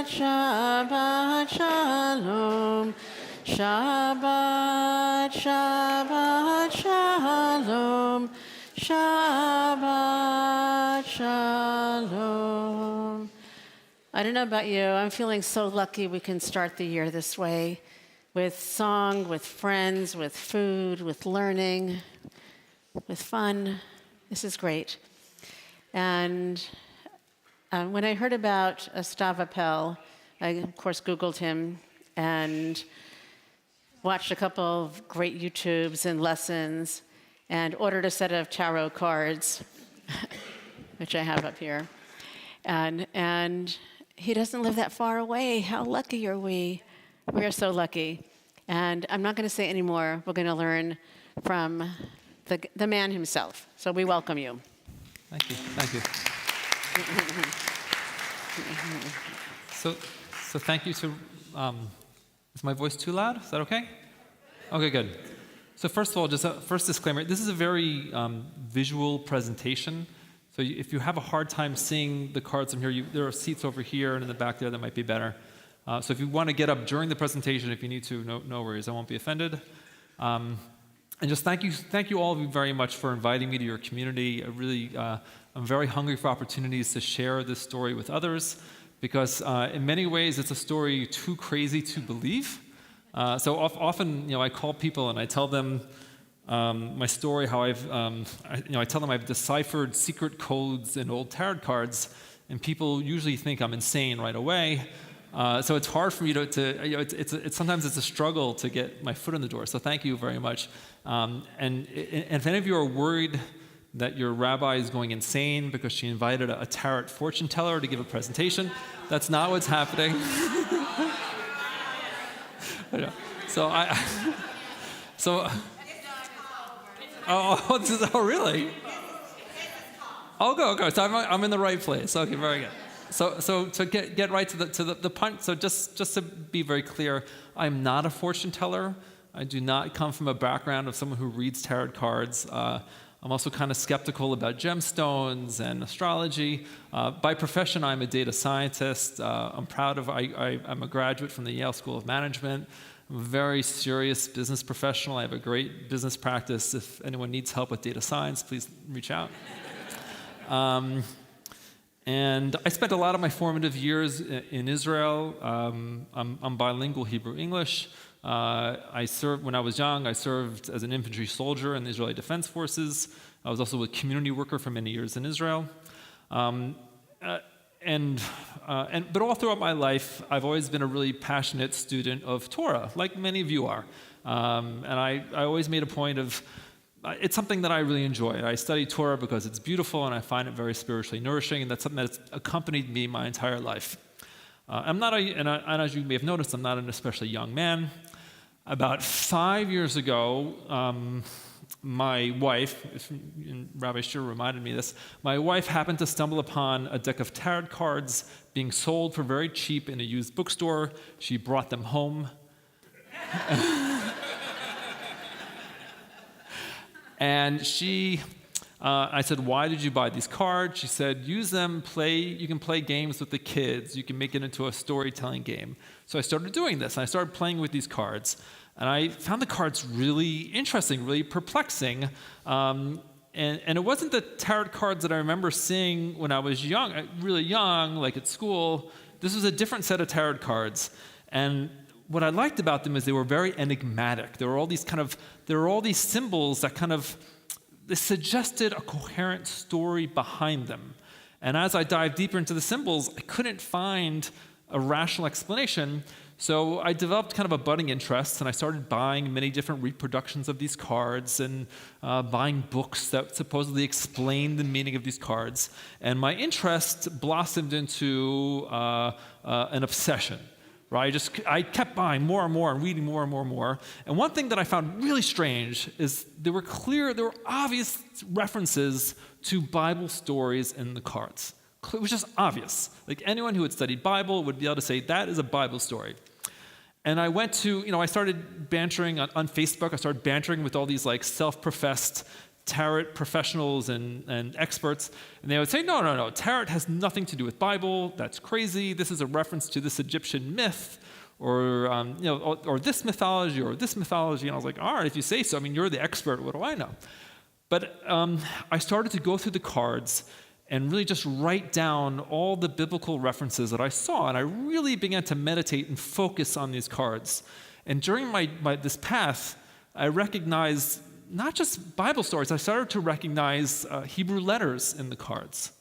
Shabbat Shalom. Shabbat, Shabbat Shalom. Shabbat Shalom. I don't know about you, I'm feeling so lucky we can start the year this way, with song, with friends, with food, with learning, with fun. This is great. And when I heard about Stav Appel, I, of course, Googled him and watched a couple of great YouTubes and lessons and ordered a set of tarot cards, which I have up here. And he doesn't live that far away. How lucky are we? We are so lucky. And I'm not going to say any more. We're going to learn from the man himself. So we welcome you. Thank you. Thank you. So thank you to, is my voice too loud? Is that okay? Okay, good. So first of all, just a first disclaimer, this is a very visual presentation. So if you have a hard time seeing the cards from here, there are seats over here and in the back there that might be better. So if you want to get up during the presentation, if you need to, no worries, I won't be offended. And just thank you all of you very much for inviting me to your community. I'm very hungry for opportunities to share this story with others, because in many ways it's a story too crazy to believe. So often, I call people and I tell them my story, how I tell them I've deciphered secret codes in old tarot cards, and people usually think I'm insane right away. So it's hard for me sometimes it's a struggle to get my foot in the door. So thank you very much. And if any of you are worried that your rabbi is going insane because she invited a tarot fortune teller to give a presentation, that's not what's happening. Oh, really? Okay. So I'm in the right place. Okay, very good. So to get right to the punch. So just to be very clear, I'm not a fortune teller. I do not come from a background of someone who reads tarot cards. I'm also kind of skeptical about gemstones and astrology. By profession, I'm a data scientist. I'm a graduate from the Yale School of Management. I'm a very serious business professional. I have a great business practice. If anyone needs help with data science, please reach out. And I spent a lot of my formative years in Israel. I'm bilingual Hebrew-English. When I was young, I served as an infantry soldier in the Israeli Defense Forces. I was also a community worker for many years in Israel. But all throughout my life, I've always been a really passionate student of Torah, like many of you are. And I always made a point of, it's something that I really enjoy. I study Torah because it's beautiful and I find it very spiritually nourishing, and that's something that's accompanied me my entire life. And as you may have noticed, I'm not an especially young man. About 5 years ago, my wife, and Rabbi Shir reminded me of this, my wife happened to stumble upon a deck of tarot cards being sold for very cheap in a used bookstore. She brought them home. And I said, why did you buy these cards? She said, use them, you can play games with the kids. You can make it into a storytelling game. So I started doing this. I started playing with these cards. And I found the cards really interesting, really perplexing. And it wasn't the tarot cards that I remember seeing when I was really young, like at school. This was a different set of tarot cards. And what I liked about them is they were very enigmatic. There were all these symbols that they suggested a coherent story behind them. And as I dived deeper into the symbols, I couldn't find a rational explanation. So I developed kind of a budding interest, and I started buying many different reproductions of these cards and buying books that supposedly explained the meaning of these cards. And my interest blossomed into an obsession. Right? I kept buying more and more and reading more and more and more. And one thing that I found really strange is there were obvious references to Bible stories in the cards. It was just obvious. Like anyone who had studied Bible would be able to say, that is a Bible story. And I went to, I started bantering on Facebook. I started bantering with all these like self-professed tarot professionals and experts, and they would say, no, tarot has nothing to do with Bible. That's crazy. This is a reference to this Egyptian myth, or or this mythology, or this mythology. And I was like, all right, if you say so. I mean, you're the expert. What do I know? But I started to go through the cards and really just write down all the biblical references that I saw, and I really began to meditate and focus on these cards. And during this path, I recognized not just Bible stories, I started to recognize Hebrew letters in the cards.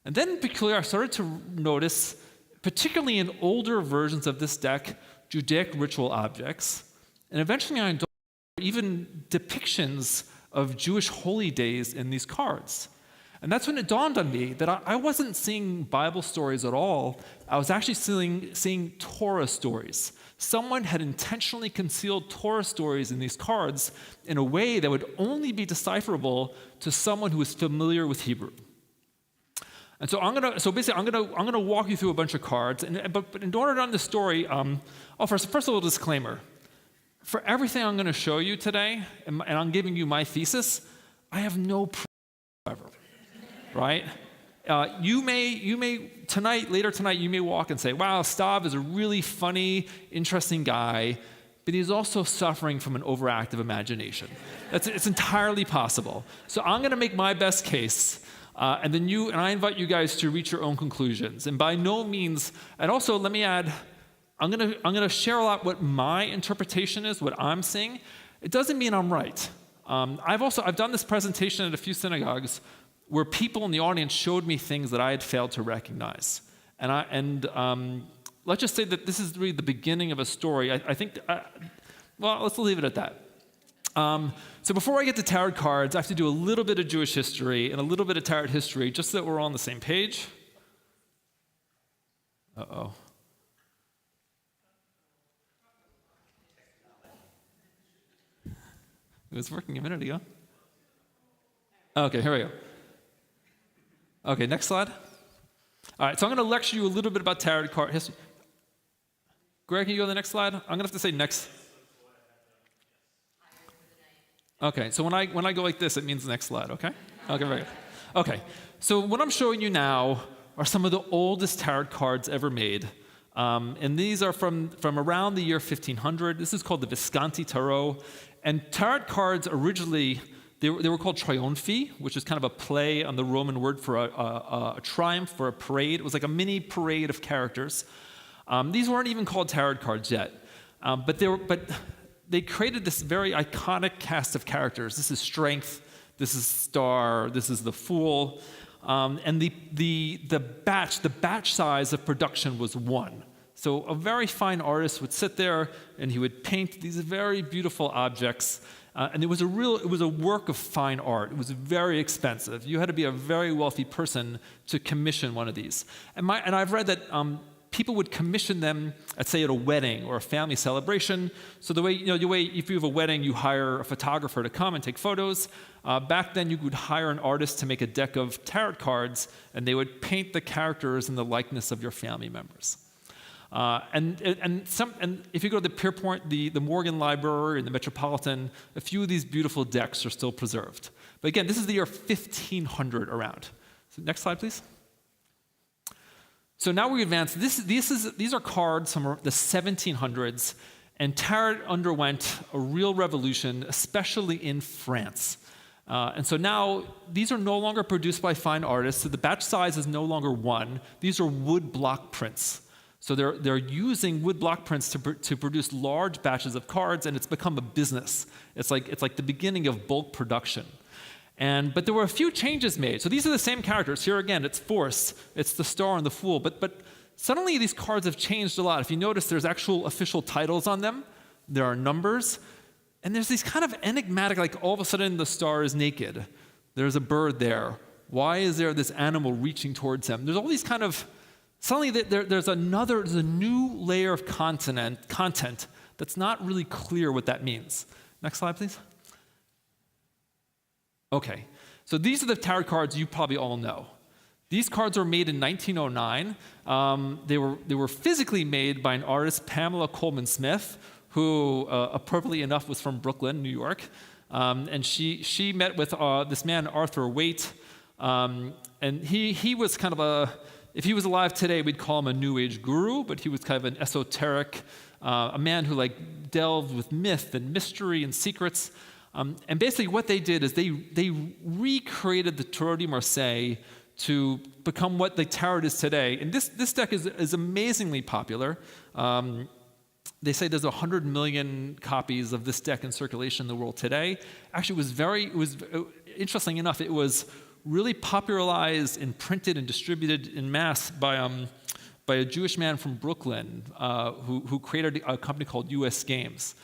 And then peculiarly, I started to notice, particularly in older versions of this deck, Judaic ritual objects. And eventually I indulged even depictions of Jewish holy days in these cards. And that's when it dawned on me that I wasn't seeing Bible stories at all. I was actually seeing Torah stories. Someone had intentionally concealed Torah stories in these cards in a way that would only be decipherable to someone who is familiar with Hebrew. And so I'm gonna walk you through a bunch of cards. But in order to run the story, first of all, disclaimer: for everything I'm going to show you today, and I'm giving you my thesis, I have no proof whatsoever. Right? Later tonight, you may walk and say, wow, Stav is a really funny, interesting guy, but he's also suffering from an overactive imagination. It's entirely possible. So I'm going to make my best case, and I invite you guys to reach your own conclusions. And by no means, and also let me add, I'm going to share a lot what my interpretation is, what I'm seeing. It doesn't mean I'm right. I've done this presentation at a few synagogues where people in the audience showed me things that I had failed to recognize. And let's just say that this is really the beginning of a story. I think, let's leave it at that. So before I get to tarot cards, I have to do a little bit of Jewish history and a little bit of tarot history, just so that we're all on the same page. Uh-oh. It was working a minute ago. Okay, here we go. Okay, next slide. All right, so I'm going to lecture you a little bit about tarot card history. Greg, can you go to the next slide? I'm going to have to say next. Okay, so when I go like this, it means next slide, okay? Okay, very good. Okay, so what I'm showing you now are some of the oldest tarot cards ever made. And these are from around the year 1500. This is called the Visconti Tarot. And tarot cards originally, they were called triumphi, which is kind of a play on the Roman word for a triumph, for a parade. It was like a mini parade of characters. These weren't even called tarot cards yet. But they created this very iconic cast of characters. This is Strength, this is Star, this is the Fool. And the batch size of production was 1. So a very fine artist would sit there and he would paint these very beautiful objects. And it was a work of fine art. It was very expensive. You had to be a very wealthy person to commission one of these. And I've read that people would commission them, let's say, at a wedding or a family celebration. So the way if you have a wedding, you hire a photographer to come and take photos. Back then, you would hire an artist to make a deck of tarot cards, and they would paint the characters and the likeness of your family members. And if you go to the Pierpont, the Morgan Library, and the Metropolitan, a few of these beautiful decks are still preserved. But again, this is the year 1500 around. So next slide, please. So now we advance. These are cards from the 1700s, and tarot underwent a real revolution, especially in France. And so now these are no longer produced by fine artists. So the batch size is no longer 1. These are wood block prints. So they're using wood block prints to produce large batches of cards, and it's become a business. It's like the beginning of bulk production. But there were a few changes made. So these are the same characters. Here again, it's Force, it's the Star and the Fool. But suddenly these cards have changed a lot. If you notice, there's actual official titles on them. There are numbers. And there's these kind of enigmatic, like all of a sudden the Star is naked. There's a bird there. Why is there this animal reaching towards him? There's all these kind of, suddenly there's a new layer of content that's not really clear what that means. Next slide, please. Okay, so these are the tarot cards you probably all know. These cards were made in 1909. They were physically made by an artist, Pamela Coleman Smith, who, appropriately enough, was from Brooklyn, New York. And she met with this man, Arthur Waite. And he was kind of if he was alive today, we'd call him a New Age guru, but he was kind of an esoteric, a man who delved with myth and mystery and secrets. And basically what they did is they recreated the Tarot de Marseille to become what the tarot is today. And this deck is amazingly popular. They say there's 100 million copies of this deck in circulation in the world today. Actually, interesting enough, it was really popularized and printed and distributed in mass by a Jewish man from Brooklyn who created a company called U.S. Games.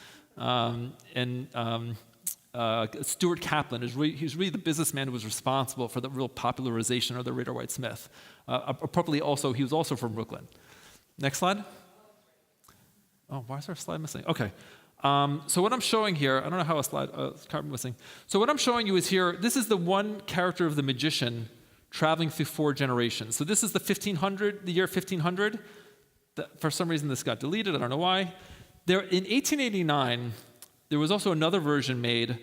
Stuart Kaplan he's really the businessman who was responsible for the real popularization of the Rider-Waite-Smith. Appropriately, he was also from Brooklyn. Next slide. Oh, why is there a slide missing? Okay. So what I'm showing here, I don't know how a slide card missing. So what I'm showing you is here, this is the one character of the magician traveling through 4 generations. So this is the year 1500. For some reason this got deleted, I don't know why. In 1889, there was also another version made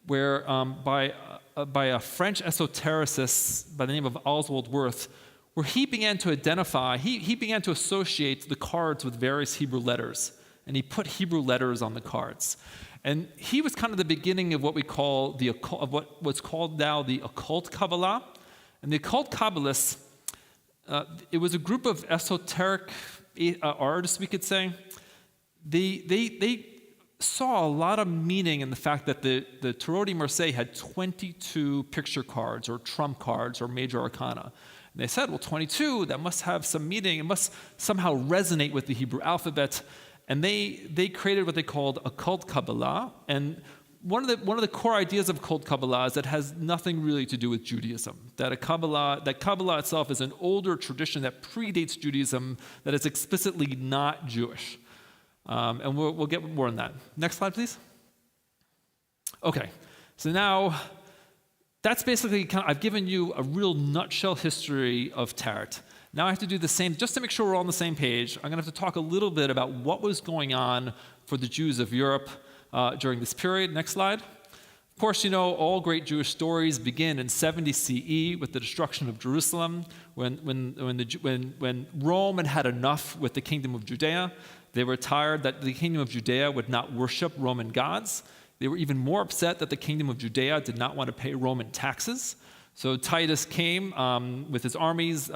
where by a French esotericist by the name of Oswald Wirth, where he began to identify, he began to associate the cards with various Hebrew letters, and he put Hebrew letters on the cards. And he was kind of the beginning of what we call what's called now the occult Kabbalah. And the occult Kabbalists, it was a group of esoteric artists, we could say. They saw a lot of meaning in the fact that the Tarot de Marseille had 22 picture cards or trump cards or major arcana. And they said, well, 22, that must have some meaning. It must somehow resonate with the Hebrew alphabet. And they created what they called occult Kabbalah. And one of the core ideas of occult Kabbalah is that it has nothing really to do with Judaism. That Kabbalah itself is an older tradition that predates Judaism, that is explicitly not Jewish. And we'll get more on that. Next slide, please. Okay, so now that's basically I've given you a real nutshell history of tarot. Now I have to do the same, just to make sure we're all on the same page. I'm going to have to talk a little bit about what was going on for the Jews of Europe during this period. Next slide. Of course, you know, all great Jewish stories begin in 70 CE with the destruction of Jerusalem, when Rome had enough with the kingdom of Judea. They were tired that the kingdom of Judea would not worship Roman gods. They were even more upset that the kingdom of Judea did not want to pay Roman taxes. So Titus came with his armies.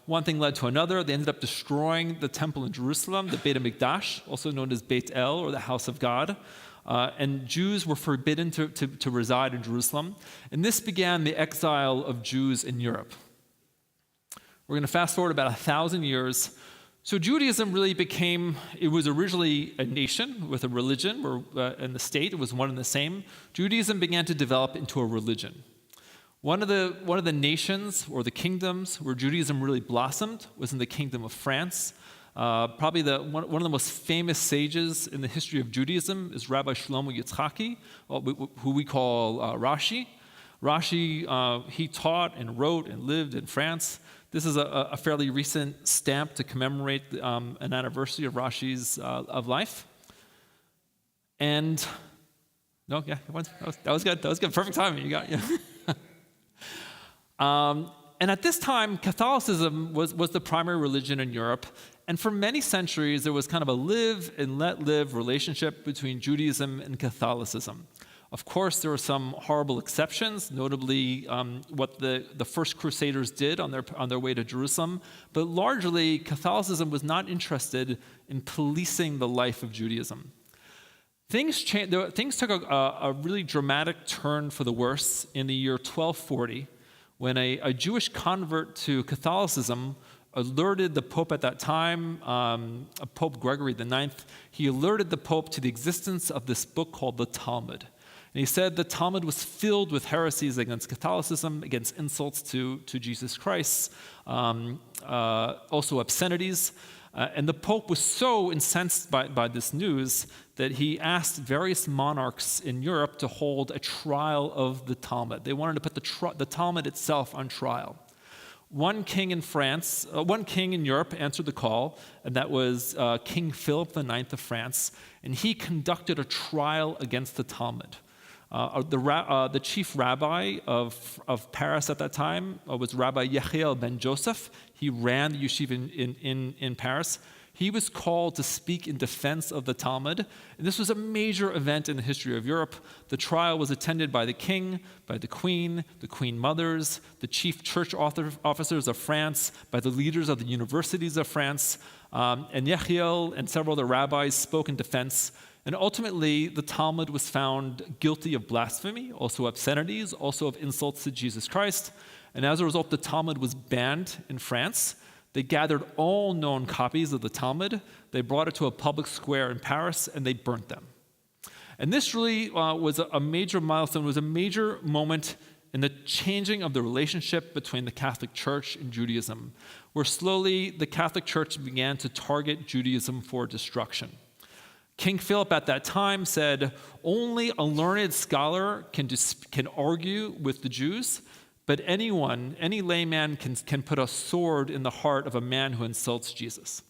One thing led to another. They ended up destroying the temple in Jerusalem, the Beit HaMikdash, also known as Beit El, or the house of God. And Jews were forbidden to reside in Jerusalem. And this began the exile of Jews in Europe. We're going to fast forward about 1,000 years. So Judaism really it was originally a nation with a religion, and the state, it was one and the same. Judaism began to develop into a religion. One of the nations, or the kingdoms, where Judaism really blossomed was in the kingdom of France. Probably one of the most famous sages in the history of Judaism is Rabbi Shlomo Yitzchaki, who we call Rashi. Rashi, he taught and wrote and lived in France. This is a fairly recent stamp to commemorate an anniversary of Rashi's of life. And no, yeah, that was good. That was good. Perfect timing. You got yeah. And at this time, Catholicism was the primary religion in Europe. And for many centuries, there was kind of a live and let live relationship between Judaism and Catholicism. Of course, there were some horrible exceptions, notably what the first Crusaders did on their way to Jerusalem. But largely, Catholicism was not interested in policing the life of Judaism. Things took a really dramatic turn for the worse in the year 1240, when a Jewish convert to Catholicism alerted the Pope at that time, Pope Gregory IX. He alerted the Pope to the existence of this book called the Talmud. And he said the Talmud was filled with heresies against Catholicism, against insults to Jesus Christ, also obscenities. And the Pope was so incensed by this news that he asked various monarchs in Europe to hold a trial of the Talmud. They wanted to put the Talmud itself on trial. One king in Europe answered the call, and that was King Philip IX of France, and he conducted a trial against the Talmud. The chief rabbi of Paris at that time was Rabbi Yechiel ben Joseph. He ran the yeshiva in Paris. He was called to speak in defense of the Talmud. And this was a major event in the history of Europe. The trial was attended by the king, by the queen mothers, the chief church officers of France, by the leaders of the universities of France. And Yechiel and several other rabbis spoke in defense. And ultimately, the Talmud was found guilty of blasphemy, also obscenities, also of insults to Jesus Christ. And as a result, the Talmud was banned in France. They gathered all known copies of the Talmud, they brought it to a public square in Paris, and they burnt them. And this really was a major milestone, was a major moment in the changing of the relationship between the Catholic Church and Judaism, where slowly the Catholic Church began to target Judaism for destruction. King Philip at that time said, only a learned scholar can argue with the Jews, but any layman can put a sword in the heart of a man who insults Jesus,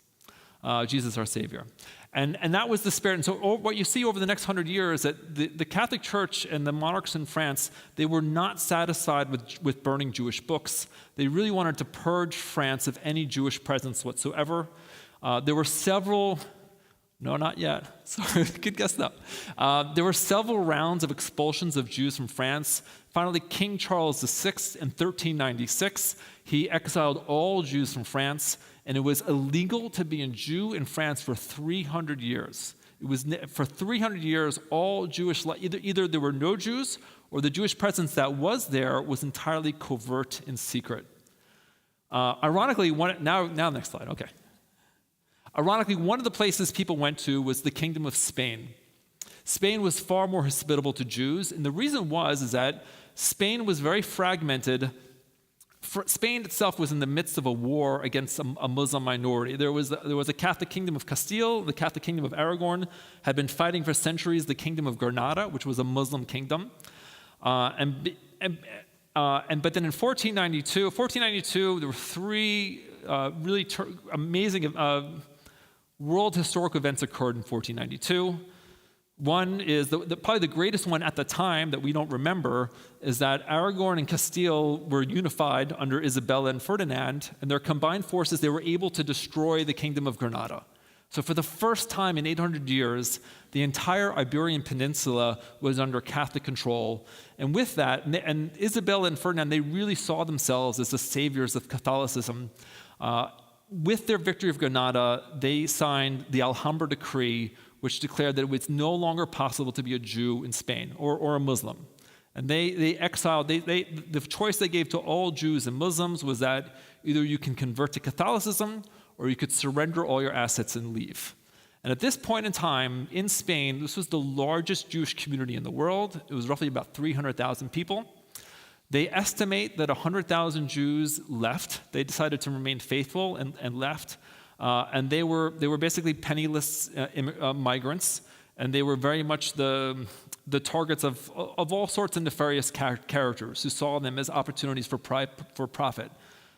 Jesus our Savior. And that was the spirit. And so what you see over the next 100 years, that the Catholic Church and the monarchs in France, they were not satisfied with burning Jewish books. They really wanted to purge France of any Jewish presence whatsoever. There were several... No, not yet. Sorry, good guess though. There were several rounds of expulsions of Jews from France. Finally, King Charles VI in 1396, he exiled all Jews from France, and it was illegal to be a Jew in France for 300 years. It was for 300 years, all Jewish life, either there were no Jews, or the Jewish presence that was there was entirely covert and secret. Ironically, next slide, okay. Ironically, one of the places people went to was the Kingdom of Spain. Spain was far more hospitable to Jews, and the reason is that Spain was very fragmented. Spain itself was in the midst of a war against a Muslim minority. There was a Catholic Kingdom of Castile, the Catholic Kingdom of Aragon had been fighting for centuries the Kingdom of Granada, which was a Muslim kingdom. But then in 1492, there were three really amazing world historic events occurred in 1492. One is, probably the greatest one at the time that we don't remember, is that Aragon and Castile were unified under Isabella and Ferdinand, and their combined forces, they were able to destroy the Kingdom of Granada. So for the first time in 800 years, the entire Iberian Peninsula was under Catholic control. And with that, and Isabella and Ferdinand, they really saw themselves as the saviors of Catholicism. With their victory of Granada, they signed the Alhambra Decree, which declared that it was no longer possible to be a Jew in Spain or a Muslim. And they exiled, the choice they gave to all Jews and Muslims was that either you can convert to Catholicism or you could surrender all your assets and leave. And at this point in time, in Spain, this was the largest Jewish community in the world. It was roughly about 300,000 people. They estimate that 100,000 Jews left. They decided to remain faithful and left. And they were basically penniless migrants, and they were very much the targets of all sorts of nefarious characters who saw them as opportunities for profit.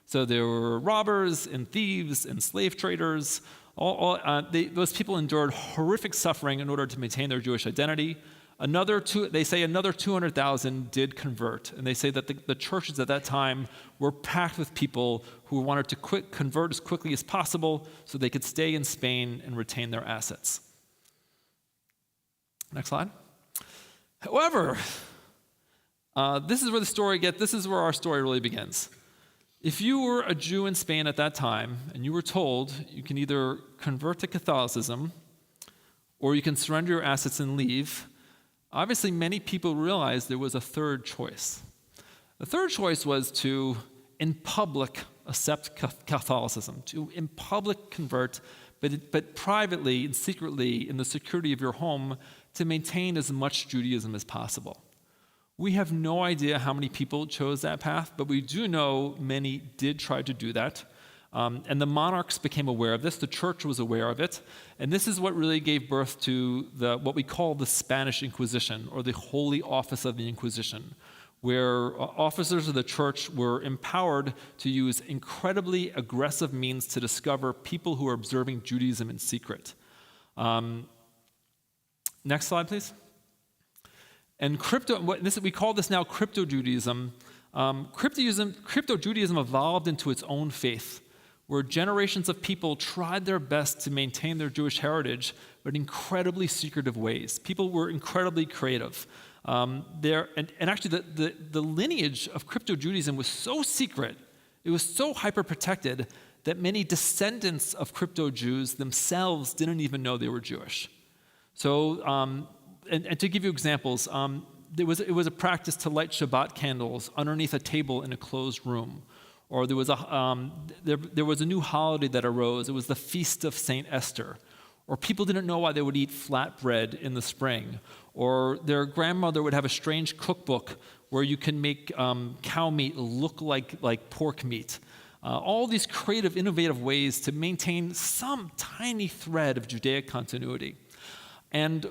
So there were robbers and thieves and slave traders. Those people endured horrific suffering in order to maintain their Jewish identity. They say another 200,000 did convert, and they say that the churches at that time were packed with people who wanted to convert as quickly as possible so they could stay in Spain and retain their assets. Next slide. However, this is where our story really begins. If you were a Jew in Spain at that time, and you were told you can either convert to Catholicism or you can surrender your assets and leave, obviously, many people realized there was a third choice. The third choice was to, in public, accept Catholicism, to, in public, convert, but privately and secretly, in the security of your home, to maintain as much Judaism as possible. We have no idea how many people chose that path, but we do know many did try to do that. And the monarchs became aware of this. The church was aware of it. And this is what really gave birth to what we call the Spanish Inquisition, or the Holy Office of the Inquisition, where officers of the church were empowered to use incredibly aggressive means to discover people who are observing Judaism in secret. Next slide, please. And we call this now crypto-Judaism. Crypto-Judaism evolved into its own faith, where generations of people tried their best to maintain their Jewish heritage, but in incredibly secretive ways. People were incredibly creative. Actually, the lineage of crypto-Judaism was so secret, it was so hyper-protected, that many descendants of crypto-Jews themselves didn't even know they were Jewish. So, and to give you examples, it was a practice to light Shabbat candles underneath a table in a closed room. Or there was a new holiday that arose. It was the Feast of St. Esther. Or people didn't know why they would eat flatbread in the spring. Or their grandmother would have a strange cookbook where you can make cow meat look like pork meat. All these creative, innovative ways to maintain some tiny thread of Judaic continuity. And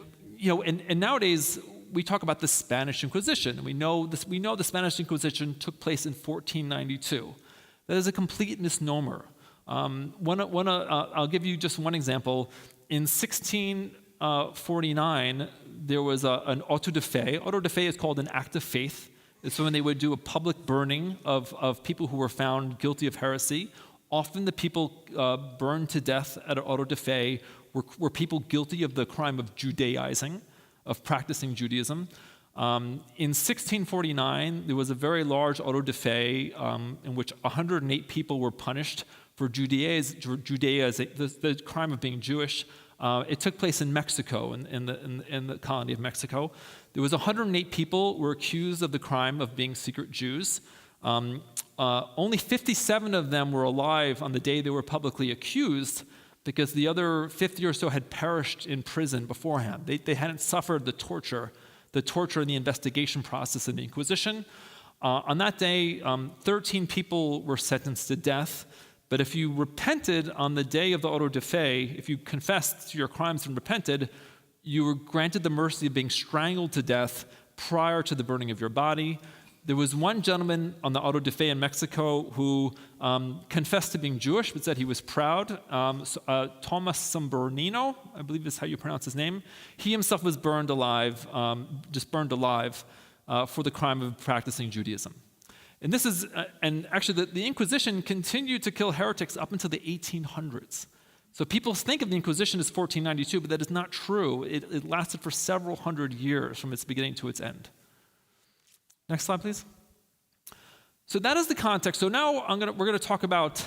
nowadays we talk about the Spanish Inquisition. We know the Spanish Inquisition took place in 1492. That is a complete misnomer. I'll give you just one example. In 1649, there was an auto de fe. Auto de fe is called an act of faith. It's when they would do a public burning of people who were found guilty of heresy. Often the people burned to death at an auto de fe were people guilty of the crime of Judaizing, of practicing Judaism. In 1649, there was a very large auto de fe in which 108 people were punished for Judaizing, the crime of being Jewish. It took place in Mexico, in the colony of Mexico. There was 108 people were accused of the crime of being secret Jews. Only 57 of them were alive on the day they were publicly accused, because the other 50 or so had perished in prison beforehand. They hadn't suffered the torture and the investigation process in the Inquisition. On that day, 13 people were sentenced to death. But if you repented on the day of the auto de fe, if you confessed to your crimes and repented, you were granted the mercy of being strangled to death prior to the burning of your body. There was one gentleman on the auto de fe in Mexico who confessed to being Jewish, but said he was proud. Thomas Sambernino, I believe is how you pronounce his name. He himself was burned alive, for the crime of practicing Judaism. And actually the Inquisition continued to kill heretics up until the 1800s. So people think of the Inquisition as 1492, but that is not true. It lasted for several hundred years from its beginning to its end. Next slide, please. So that is the context. So now we're going to talk about,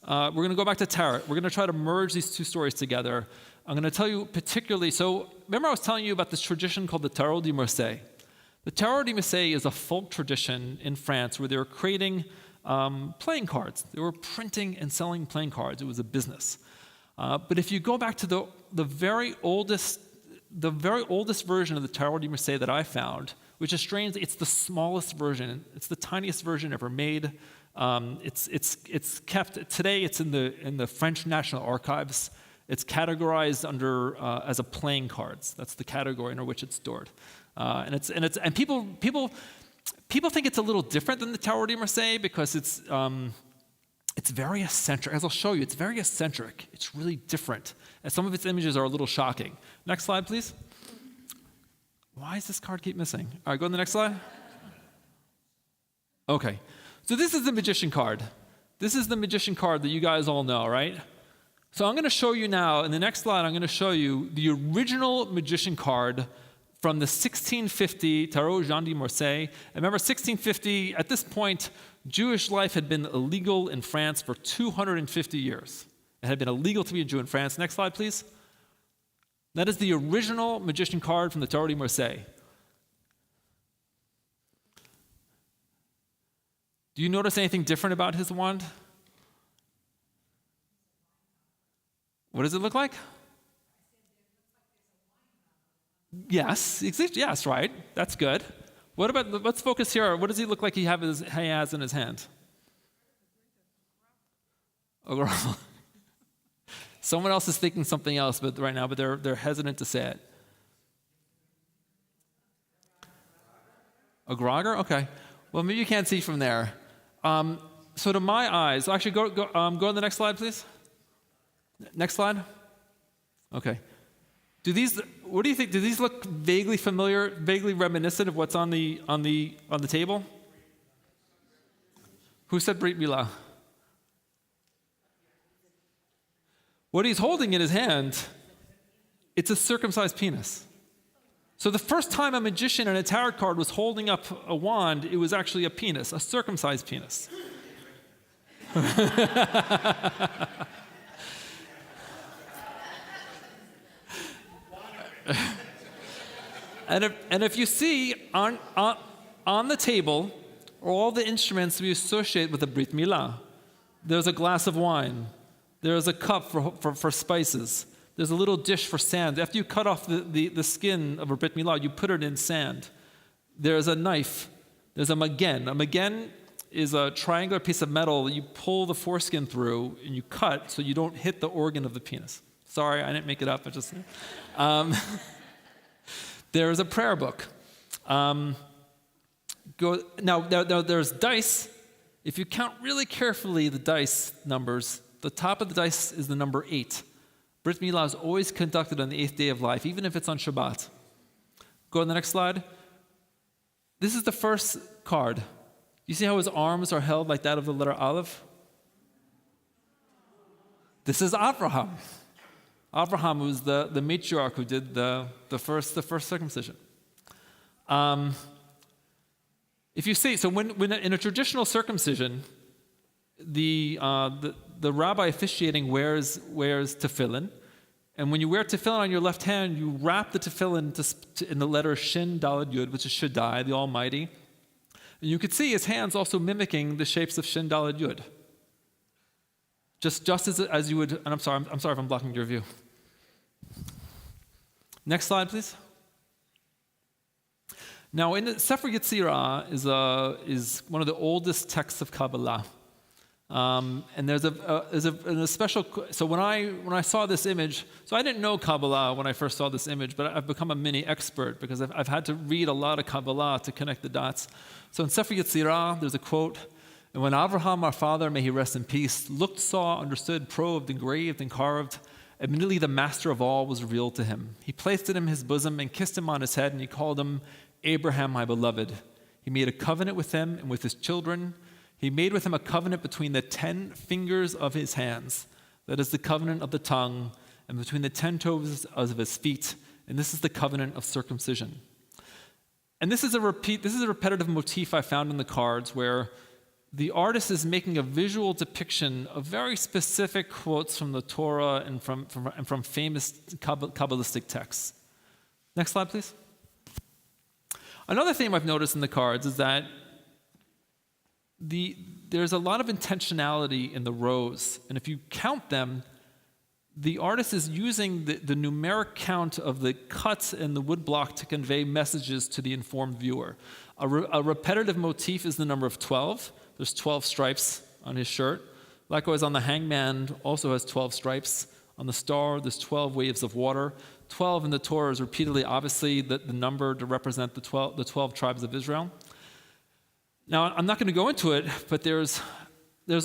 we're going to go back to Tarot. We're going to try to merge these two stories together. I'm going to tell you particularly, so remember I was telling you about this tradition called the Tarot de Marseille. The Tarot de Marseille is a folk tradition in France where they were creating playing cards. They were printing and selling playing cards. It was a business. But if you go back to the very oldest version of the Tarot de Marseille that I found, which is strange, it's the smallest version. It's the tiniest version ever made. It's kept today. It's in the French National Archives. It's categorized under as a playing cards. That's the category under which it's stored. And people think it's a little different than the Tarot de Marseille because it's very eccentric. As I'll show you, it's very eccentric. It's really different. And some of its images are a little shocking. Next slide, please. Why does this card keep missing? All right, go to the next slide. Okay, so this is the magician card. This is the magician card that you guys all know, right? So I'm going to show you now, in the next slide, I'm going to show you the original magician card from the 1650 Tarot Jean de Marseille. And remember, 1650, at this point, Jewish life had been illegal in France for 250 years. It had been illegal to be a Jew in France. Next slide, please. That is the original magician card from the Tarot de Marseille. Do you notice anything different about his wand? What does it look like? Yes, yes, right. That's good. What about, let's focus here. What does he look like he has in his hand? A Someone else is thinking something else right now, but they're hesitant to say it. A grogger? Okay. Well, maybe you can't see from there. So to my eyes, actually go to the next slide, please. Next slide. Okay. What do you think? Do these look vaguely familiar, vaguely reminiscent of what's on the table? Who said Brit Milah? What he's holding in his hand, it's a circumcised penis. So the first time a magician in a tarot card was holding up a wand, it was actually a penis, a circumcised penis. And if you see on the table are all the instruments we associate with the Brit Milah. There's a glass of wine. There's a cup for spices. There's a little dish for sand. After you cut off the skin of a Brit Milah, you put it in sand. There's a knife. There's a magen. A magen is a triangular piece of metal that you pull the foreskin through and you cut so you don't hit the organ of the penis. Sorry, I didn't make it up. I just... There's a prayer book. Now, there's dice. If you count really carefully the dice numbers, the top of the dice is the number 8. Brit Milah is always conducted on the 8th day of life, even if it's on Shabbat. Go to the next slide. This is the first card. You see how his arms are held like that of the letter Aleph? This is Abraham. Abraham was the matriarch who did the first circumcision. If you see, so when in a traditional circumcision, the rabbi officiating wears tefillin, and when you wear tefillin on your left hand, you wrap the tefillin in the letter Shin Daled Yud, which is Shaddai, the Almighty, and you could see his hands also mimicking the shapes of Shin Daled Yud. Just as you would, and I'm sorry if I'm blocking your view. Next slide, please. Now, in the Sefer Yetzirah is one of the oldest texts of Kabbalah, and there's a special. So when I saw this image, so I didn't know Kabbalah when I first saw this image, but I've become a mini expert because I've had to read a lot of Kabbalah to connect the dots. So in Sefer Yetzirah, there's a quote. And when Abraham, our father, may he rest in peace, looked, saw, understood, probed, engraved, and carved, immediately the master of all was revealed to him. He placed it in his bosom and kissed him on his head, and he called him Abraham, my beloved. He made a covenant with him and with his children. He made with him a covenant between the 10 fingers of his hands. That is the covenant of the tongue, and between the 10 toes of his feet. And this is the covenant of circumcision. And this is a repetitive motif I found in the cards where the artist is making a visual depiction of very specific quotes from the Torah and from famous Kabbalistic texts. Next slide, please. Another thing I've noticed in the cards is that there's a lot of intentionality in the rows, and if you count them, the artist is using the numeric count of the cuts in the woodblock to convey messages to the informed viewer. A repetitive motif is the number of 12. There's 12 stripes on his shirt. Likewise, on the hangman also has 12 stripes. On the star, there's 12 waves of water. 12 in the Torah is repeatedly, obviously, the number to represent the 12 tribes of Israel. Now, I'm not going to go into it, but there's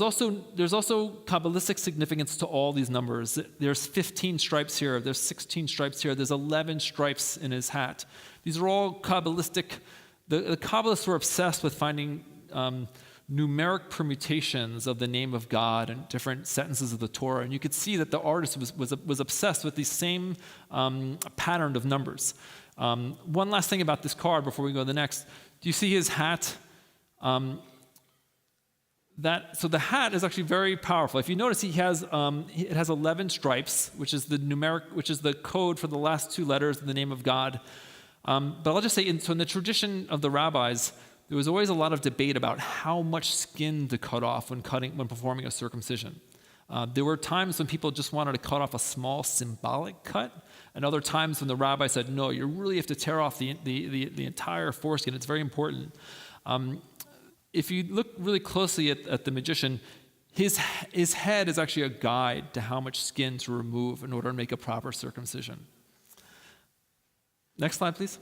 also Kabbalistic significance to all these numbers. There's 15 stripes here. There's 16 stripes here. There's 11 stripes in his hat. These are all Kabbalistic. The Kabbalists were obsessed with finding numeric permutations of the name of God and different sentences of the Torah. And you could see that the artist was obsessed with the same pattern of numbers. One last thing about this card before we go to the next. Do you see his hat? So the hat is actually very powerful. If you notice, it has 11 stripes, which is the code for the last 2 letters of the name of God. But I'll just say, in the tradition of the rabbis, there was always a lot of debate about how much skin to cut off when performing a circumcision. There were times when people just wanted to cut off a small symbolic cut, and other times when the rabbi said, no, you really have to tear off the entire foreskin. It's very important. If you look really closely at the magician, his head is actually a guide to how much skin to remove in order to make a proper circumcision. Next slide, please.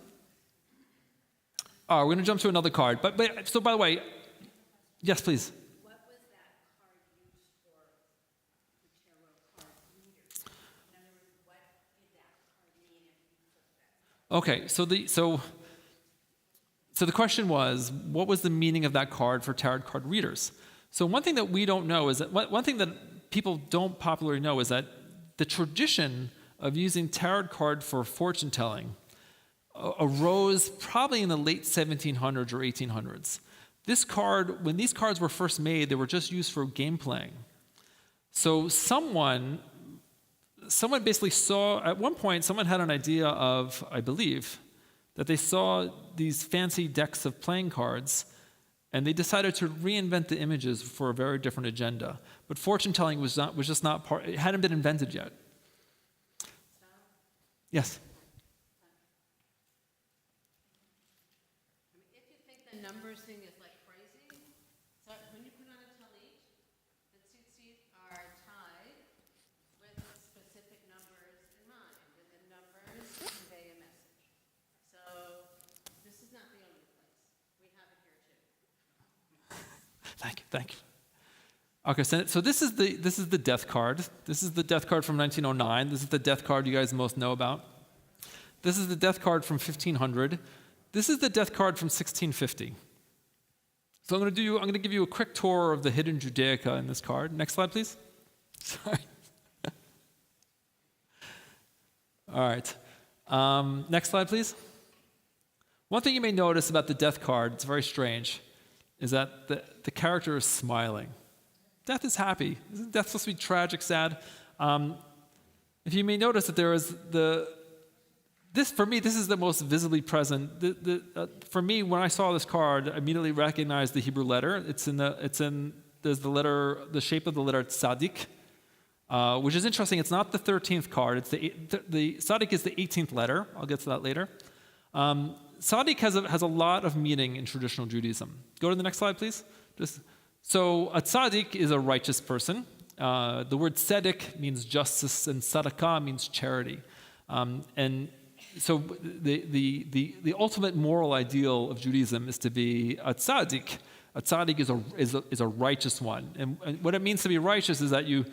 We're going to jump to another card. So by the way, yes, please. What was that card used for the tarot card readers? In other words, what did that card mean if Okay, so the question was, what was the meaning of that card for tarot card readers? So one thing that we don't know is that one thing that people don't popularly know is that the tradition of using tarot card for fortune telling arose probably in the late 1700s or 1800s. This card, when these cards were first made, they were just used for game playing. So someone basically saw, at one point, someone had an idea of, I believe, that they saw these fancy decks of playing cards, and they decided to reinvent the images for a very different agenda. But fortune telling was just not part, it hadn't been invented yet. Yes? If you think the numbers thing is like crazy, so when you put on a talit, the tzitzit are tied with specific numbers in mind, and the numbers convey a message. So this is not the only place. We have it here too. Thank you. Okay, so this is the death card. This is the death card from 1909. This is the death card you guys most know about. This is the death card from 1500. This is the death card from 1650. So I'm going to give you a quick tour of the hidden Judaica in this card. Next slide, please. Sorry. All right. Next slide, please. One thing you may notice about the death card, it's very strange, is that the character is smiling. Death is happy. Isn't death supposed to be tragic, sad? If you may notice that there is this is the most visibly present. For me, when I saw this card, I immediately recognized the Hebrew letter. There's the shape of the letter tzadik, which is interesting. It's not the 13th card. It's the tzadik is the 18th letter. I'll get to that later. Tzadik has a lot of meaning in traditional Judaism. Go to the next slide, please. So a tzaddik is a righteous person. The word tzedek means justice, and tzedakah means charity. And so the ultimate moral ideal of Judaism is to be a tzaddik. A tzaddik is a righteous one. And what it means to be righteous is that you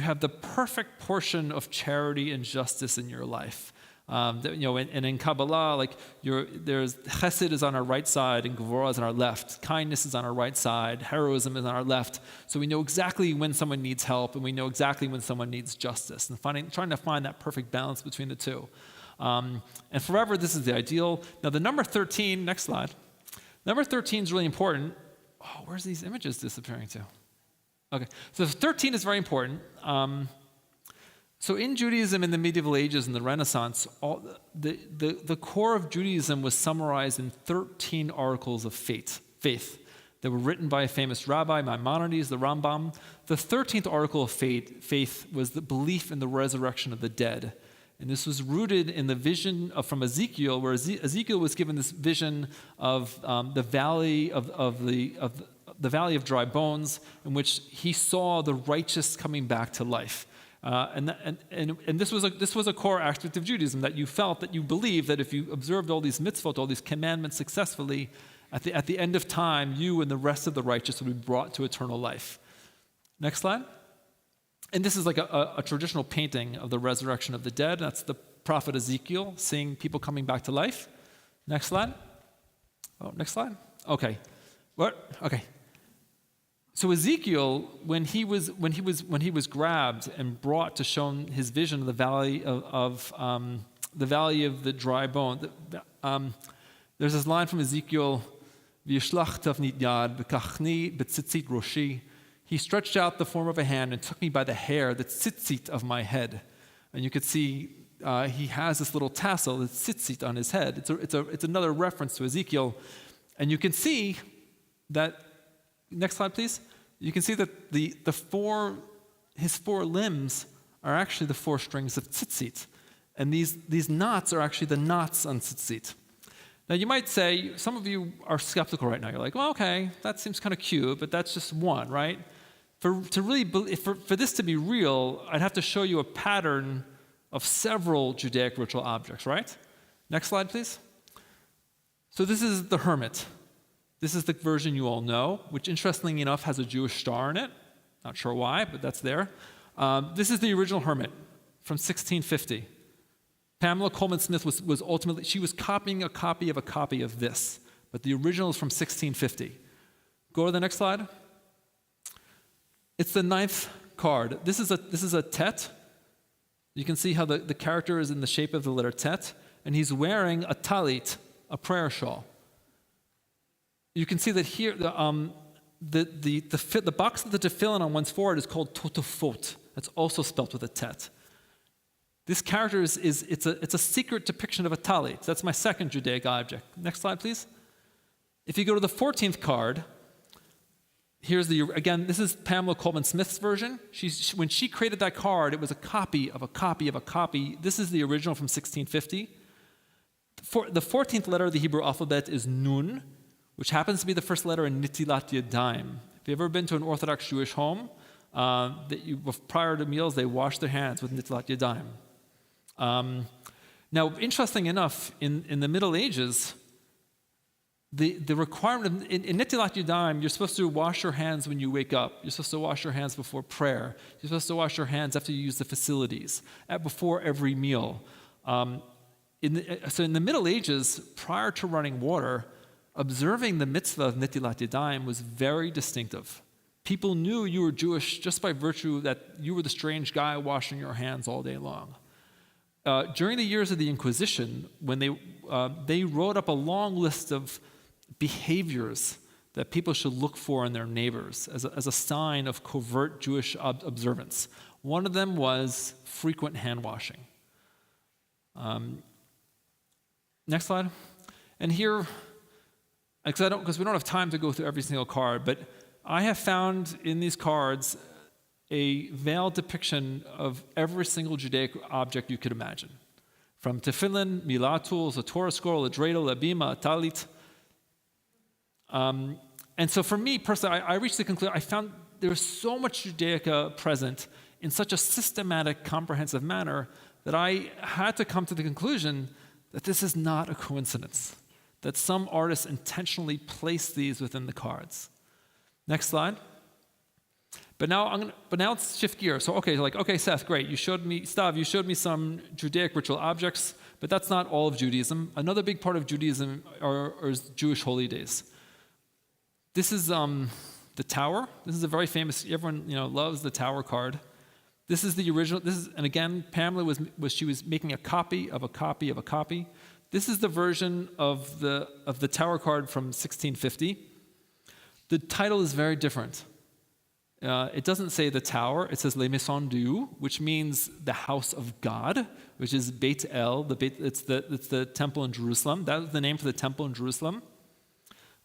have the perfect portion of charity and justice in your life. And in Kabbalah, there's chesed is on our right side and gevurah is on our left. Kindness is on our right side. Heroism is on our left. So we know exactly when someone needs help, and we know exactly when someone needs justice. And trying to find that perfect balance between the two. And forever, this is the ideal. Now, the number 13. Next slide. Number 13 is really important. Oh, where's these images disappearing to? Okay, so 13 is very important. So in Judaism in the medieval ages and the Renaissance, the core of Judaism was summarized in 13 articles of faith that were written by a famous rabbi, Maimonides, the Rambam. The 13th article of faith was the belief in the resurrection of the dead. And this was rooted in the vision from Ezekiel, where Ezekiel was given this vision of the valley the valley of dry bones, in which he saw the righteous coming back to life. And this was a core aspect of Judaism, that you felt, that you believed that if you observed all these mitzvot, all these commandments successfully, at the end of time, you and the rest of the righteous would be brought to eternal life. Next slide. And this is like a traditional painting of the resurrection of the dead. That's the prophet Ezekiel seeing people coming back to life. Next slide. Oh, next slide. Okay. What? Okay. So Ezekiel, when he was grabbed and brought to show his vision of the valley of the dry bone, there's this line from Ezekiel: "V'yishlach tavnit yad v'kachni b'tzitzit roshi." He stretched out the form of a hand and took me by the hair, the tzitzit of my head. And you could see he has this little tassel, the tzitzit on his head. It's another reference to Ezekiel, and you can see that. Next slide, please. You can see that his four limbs are actually the four strings of tzitzit. And these knots are actually the knots on tzitzit. Now, you might say, some of you are skeptical right now. You're like, well, okay, that seems kind of cute, but that's just one, right? For this to be real, I'd have to show you a pattern of several Judaic ritual objects, right? Next slide, please. So this is the hermit. This is the version you all know, which interestingly enough has a Jewish star in it. Not sure why, but that's there. This is the original hermit from 1650. Pamela Coleman Smith was ultimately, she was copying a copy of this, but the original is from 1650. Go to the next slide. It's the 9th card. This is a tet. You can see how the character is in the shape of the letter tet, and he's wearing a talit, a prayer shawl. You can see that here, the box of the tefillin on one's forehead is called totofot. That's also spelled with a tet. This character it's a secret depiction of a talit. That's my second Judaic object. Next slide, please. If you go to the 14th card, again, this is Pamela Coleman Smith's version. When she created that card, it was a copy of a copy of a copy. This is the original from 1650. The 14th letter of the Hebrew alphabet is Nun, which happens to be the first letter in Nitilat Yadayim. If you've ever been to an Orthodox Jewish home, prior to meals, they wash their hands with Nitilat Yadayim. Now, interesting enough, in the Middle Ages, the requirement in Nitilat Yadayim, you're supposed to wash your hands when you wake up. You're supposed to wash your hands before prayer. You're supposed to wash your hands after you use the facilities, before every meal. So in the Middle Ages, prior to running water, observing the mitzvah of Nitilat Yadayim was very distinctive. People knew you were Jewish just by virtue that you were the strange guy washing your hands all day long. During the years of the Inquisition, when they wrote up a long list of behaviors that people should look for in their neighbors as a sign of covert Jewish observance. One of them was frequent hand washing. Next slide. And here, because we don't have time to go through every single card, but I have found in these cards a veiled depiction of every single Judaic object you could imagine. From tefillin, milah tools, a Torah scroll, a dreidel, a bima, a talit. And so for me personally, I reached the conclusion, I found there was so much Judaica present in such a systematic, comprehensive manner that I had to come to the conclusion that this is not a coincidence, that some artists intentionally placed these within the cards. Next slide. But now let's shift gears. So okay, Seth, great. Stav, you showed me some Judaic ritual objects, but that's not all of Judaism. Another big part of Judaism are Jewish holy days. This is the tower. This is a very famous. Everyone loves the tower card. This is the original. And again, Pamela was making a copy of a copy of a copy. This is the version of the tower card from 1650. The title is very different. It doesn't say the tower. It says Les Maisons Dieu, which means the house of God, which is Beit El. It's the temple in Jerusalem. That was the name for the temple in Jerusalem,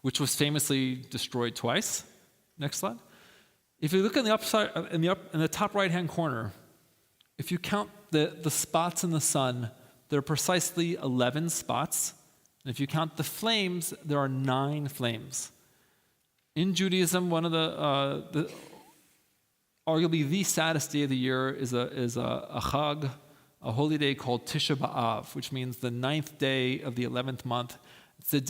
which was famously destroyed twice. Next slide. If you look in the top right-hand corner, if you count the spots in the sun, there are precisely 11 spots. And if you count the flames, there are 9 flames. In Judaism, one of the arguably the saddest day of the year is a Chag, a holy day called Tisha B'Av, which means the 9th day of the 11th month. It's a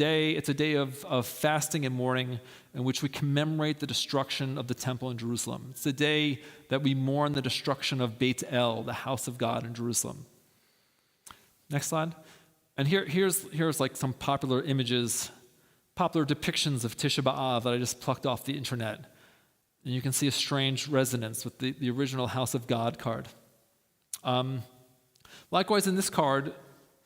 day of fasting and mourning in which we commemorate the destruction of the temple in Jerusalem. It's the day that we mourn the destruction of Beit El, the house of God in Jerusalem. Next slide. And here's like some popular images, popular depictions of Tisha B'Av that I just plucked off the internet. And you can see a strange resonance with the original House of God card. Likewise, in this card,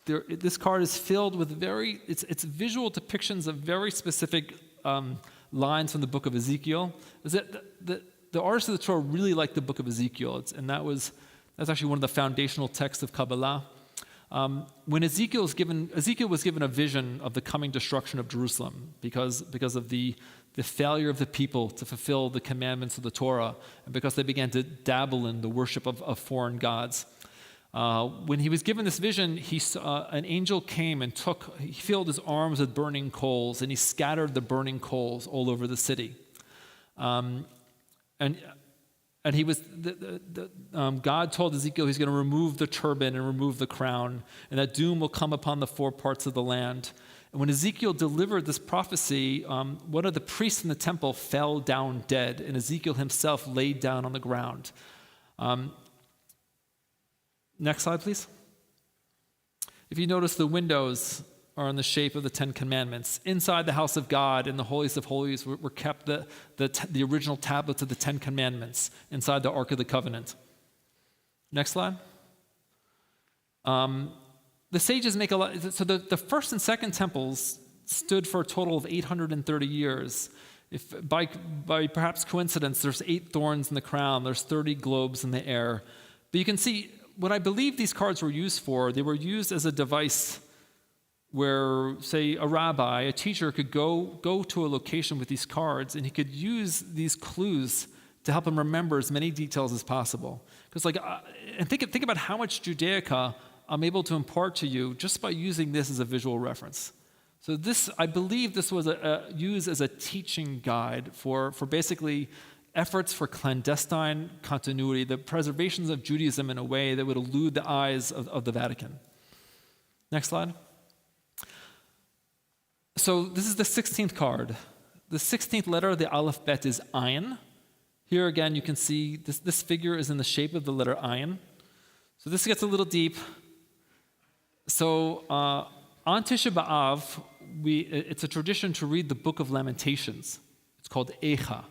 this card is filled with it's visual depictions of very specific lines from the book of Ezekiel. The artists of the Torah really liked the book of Ezekiel, that's actually one of the foundational texts of Kabbalah. When Ezekiel was given a vision of the coming destruction of Jerusalem because of the failure of the people to fulfill the commandments of the Torah, and because they began to dabble in the worship of foreign gods. When he was given this vision, an angel came and he filled his arms with burning coals, and he scattered the burning coals all over the city. And God told Ezekiel he's going to remove the turban and remove the crown, and that doom will come upon the 4 parts of the land. And when Ezekiel delivered this prophecy, one of the priests in the temple fell down dead, and Ezekiel himself laid down on the ground. Next slide, please. If you notice, the windows are in the shape of the Ten Commandments. Inside the house of God, in the holiest of holies, were kept the original tablets of the Ten Commandments inside the Ark of the Covenant. Next slide. The sages make a lot. So the first and second temples stood for a total of 830 years. If by perhaps coincidence, there's 8 thorns in the crown, there's 30 globes in the air. But you can see what I believe these cards were used for. They were used as a device where, say, a rabbi, a teacher could go to a location with these cards, and he could use these clues to help him remember as many details as possible. Because, and think about how much Judaica I'm able to impart to you just by using this as a visual reference. So I believe this was used as a teaching guide for basically efforts for clandestine continuity, the preservations of Judaism in a way that would elude the eyes of the Vatican. Next slide. So this is the 16th card. The 16th letter of the Aleph Bet is Ayin. Here again, you can see this figure is in the shape of the letter Ayin. So this gets a little deep. So on Tisha B'Av, it's a tradition to read the Book of Lamentations. It's called Eicha.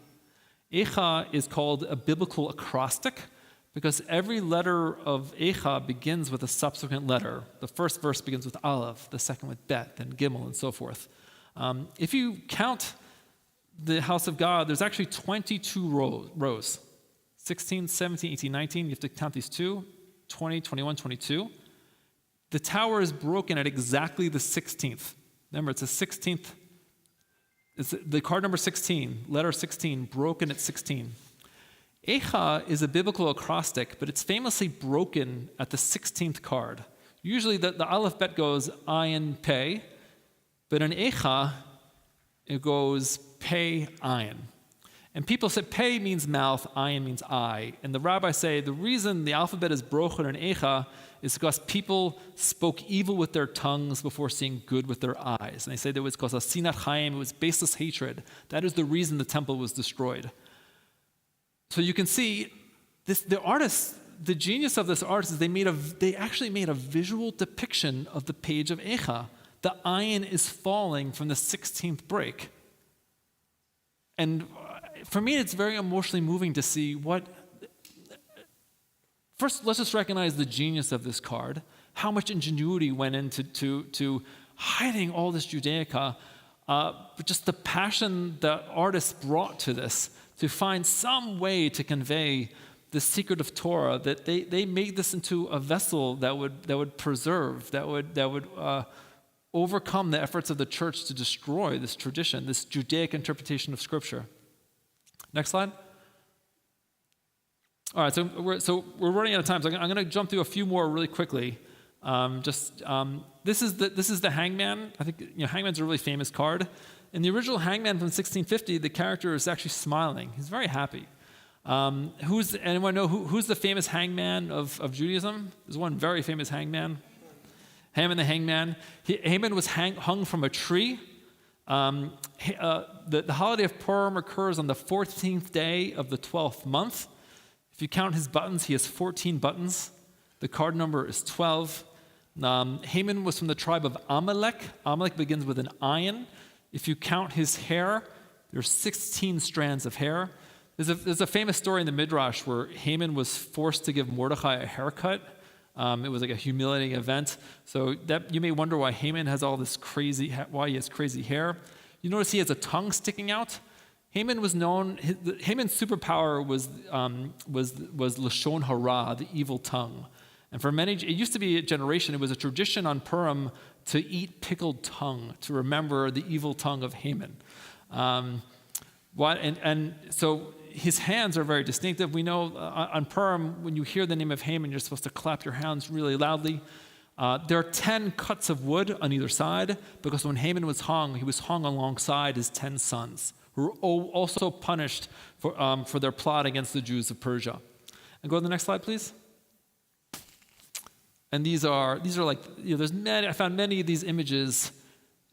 Eicha is called a biblical acrostic because every letter of Eicha begins with a subsequent letter. The first verse begins with Aleph, the second with Bet, then Gimel, and so forth. If you count the house of God, there's actually 22 rows. 16, 17, 18, 19, you have to count these 2, 20, 21, 22. The tower is broken at exactly the 16th. Remember, it's the 16th. It's the card number 16, letter 16, broken at 16. Eicha is a biblical acrostic, but it's famously broken at the 16th card. Usually the Aleph Bet goes Ayin Pei, but in Eicha, it goes Pei Ayin. And people say Pei means mouth, Ayin means eye. And the rabbis say the reason the alphabet is broken in Eicha is because people spoke evil with their tongues before seeing good with their eyes. And they say that it was because of sinat chaim, it was baseless hatred. That is the reason the temple was destroyed. So you can see the artists, the genius of this artist is they actually made a visual depiction of the page of Eicha. The ayin is falling from the 16th break. And for me, it's very emotionally moving to see what. First, let's just recognize the genius of this card, how much ingenuity went into to hiding all this Judaica, but just the passion the artist brought to this to find some way to convey the secret of Torah, that they made this into a vessel that would preserve, that would overcome the efforts of the church to destroy this tradition, this Judaic interpretation of Scripture. Next slide. All right, so we're running out of time, so I'm going to jump through a few more really quickly. This is the hangman. I think hangman's a really famous card. In the original hangman from 1650, the character is actually smiling. He's very happy. Anyone know who's the famous hangman of Judaism? There's one very famous hangman. Haman the hangman. Haman was hung from a tree. The holiday of Purim occurs on the 14th day of the 12th month. If you count his buttons, he has 14 buttons. The card number is 12. Haman was from the tribe of Amalek. Amalek begins with an ayin. If you count his hair, there's 16 strands of hair. There's a famous story in the Midrash where Haman was forced to give Mordechai a haircut. It was like a humiliating event. So that you may wonder why Haman has all this why he has crazy hair. You notice he has a tongue sticking out. Haman was known. Haman's superpower was lashon hara, the evil tongue. And for many, it used to be a generation. It was a tradition on Purim to eat pickled tongue to remember the evil tongue of Haman. So his hands are very distinctive. We know on Purim, when you hear the name of Haman, you're supposed to clap your hands really loudly. There are 10 cuts of wood on either side, because when Haman was hung, he was hung alongside his 10 sons, who were also punished for their plot against the Jews of Persia. And go to the next slide, please. And these are like, there's many. I found many of these images.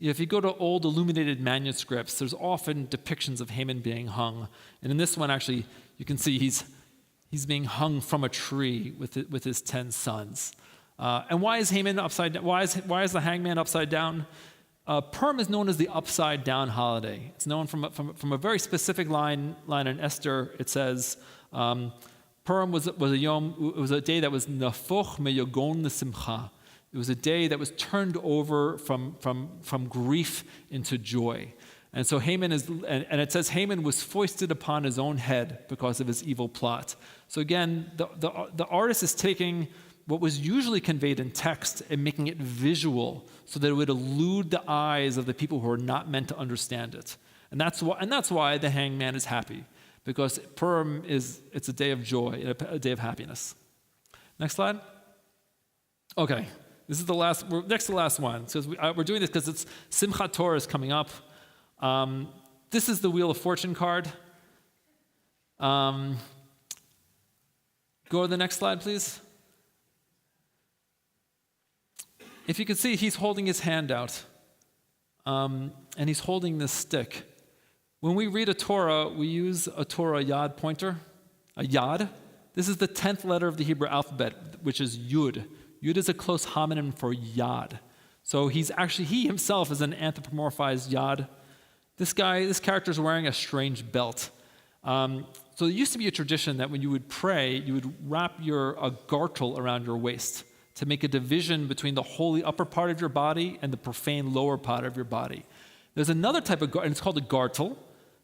If you go to old illuminated manuscripts, there's often depictions of Haman being hung. And in this one, actually, you can see he's being hung from a tree with his 10 sons. And why is Haman upside down? Why is the hangman upside down? Purim is known as the upside down holiday. It's known from a very specific line in Esther. It says, Purim was a yom. It was a day that was nafoch meyogon l'simcha. It was a day that was turned over from grief into joy. And so Haman and it says Haman was foisted upon his own head because of his evil plot. So again, the artist is taking what was usually conveyed in text and making it visual so that it would elude the eyes of the people who are not meant to understand it. And that's why the hangman is happy, because Purim it's a day of joy, a day of happiness. Next slide. Okay, this is we're next to the last one. So we're doing this because it's Simchat Torah is coming up. This is the Wheel of Fortune card. Go to the next slide, please. If you can see, he's holding his hand out, and he's holding this stick. When we read a Torah, we use a Torah yad pointer, a yad. This is the 10th letter of the Hebrew alphabet, which is yud. Yud is a close homonym for yad. So he himself is an anthropomorphized yad. This character is wearing a strange belt. So there used to be a tradition that when you would pray, you would wrap a gartel around your waist to make a division between the holy upper part of your body and the profane lower part of your body. There's another type of gartel, and it's called a gartel.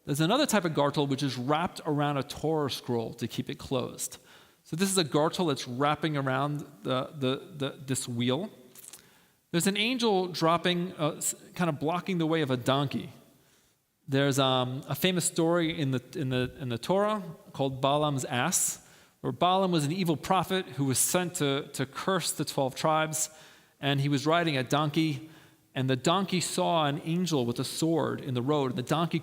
There's another type of gartel which is wrapped around a Torah scroll to keep it closed. So this is a gartel that's wrapping around this wheel. There's an angel dropping, kind of blocking the way of a donkey. There's a famous story in the Torah called Balaam's ass, where Balaam was an evil prophet who was sent to curse the 12 tribes, and he was riding a donkey, and the donkey saw an angel with a sword in the road, and the donkey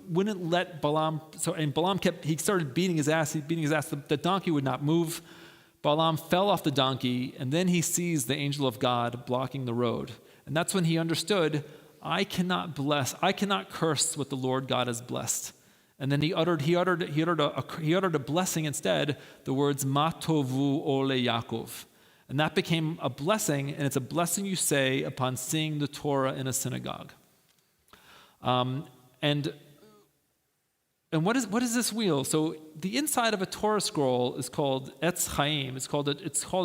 wouldn't let Balaam, and Balaam started beating his ass, the donkey would not move. Balaam fell off the donkey, and then he sees the angel of God blocking the road, and that's when he understood, I cannot curse what the Lord God has blessed. And then he uttered a blessing instead, the words "Ma tovu ole Yaakov," and that became a blessing, and it's a blessing you say upon seeing the Torah in a synagogue. And what is this wheel? So the inside of a Torah scroll is called Etz Chaim. It's called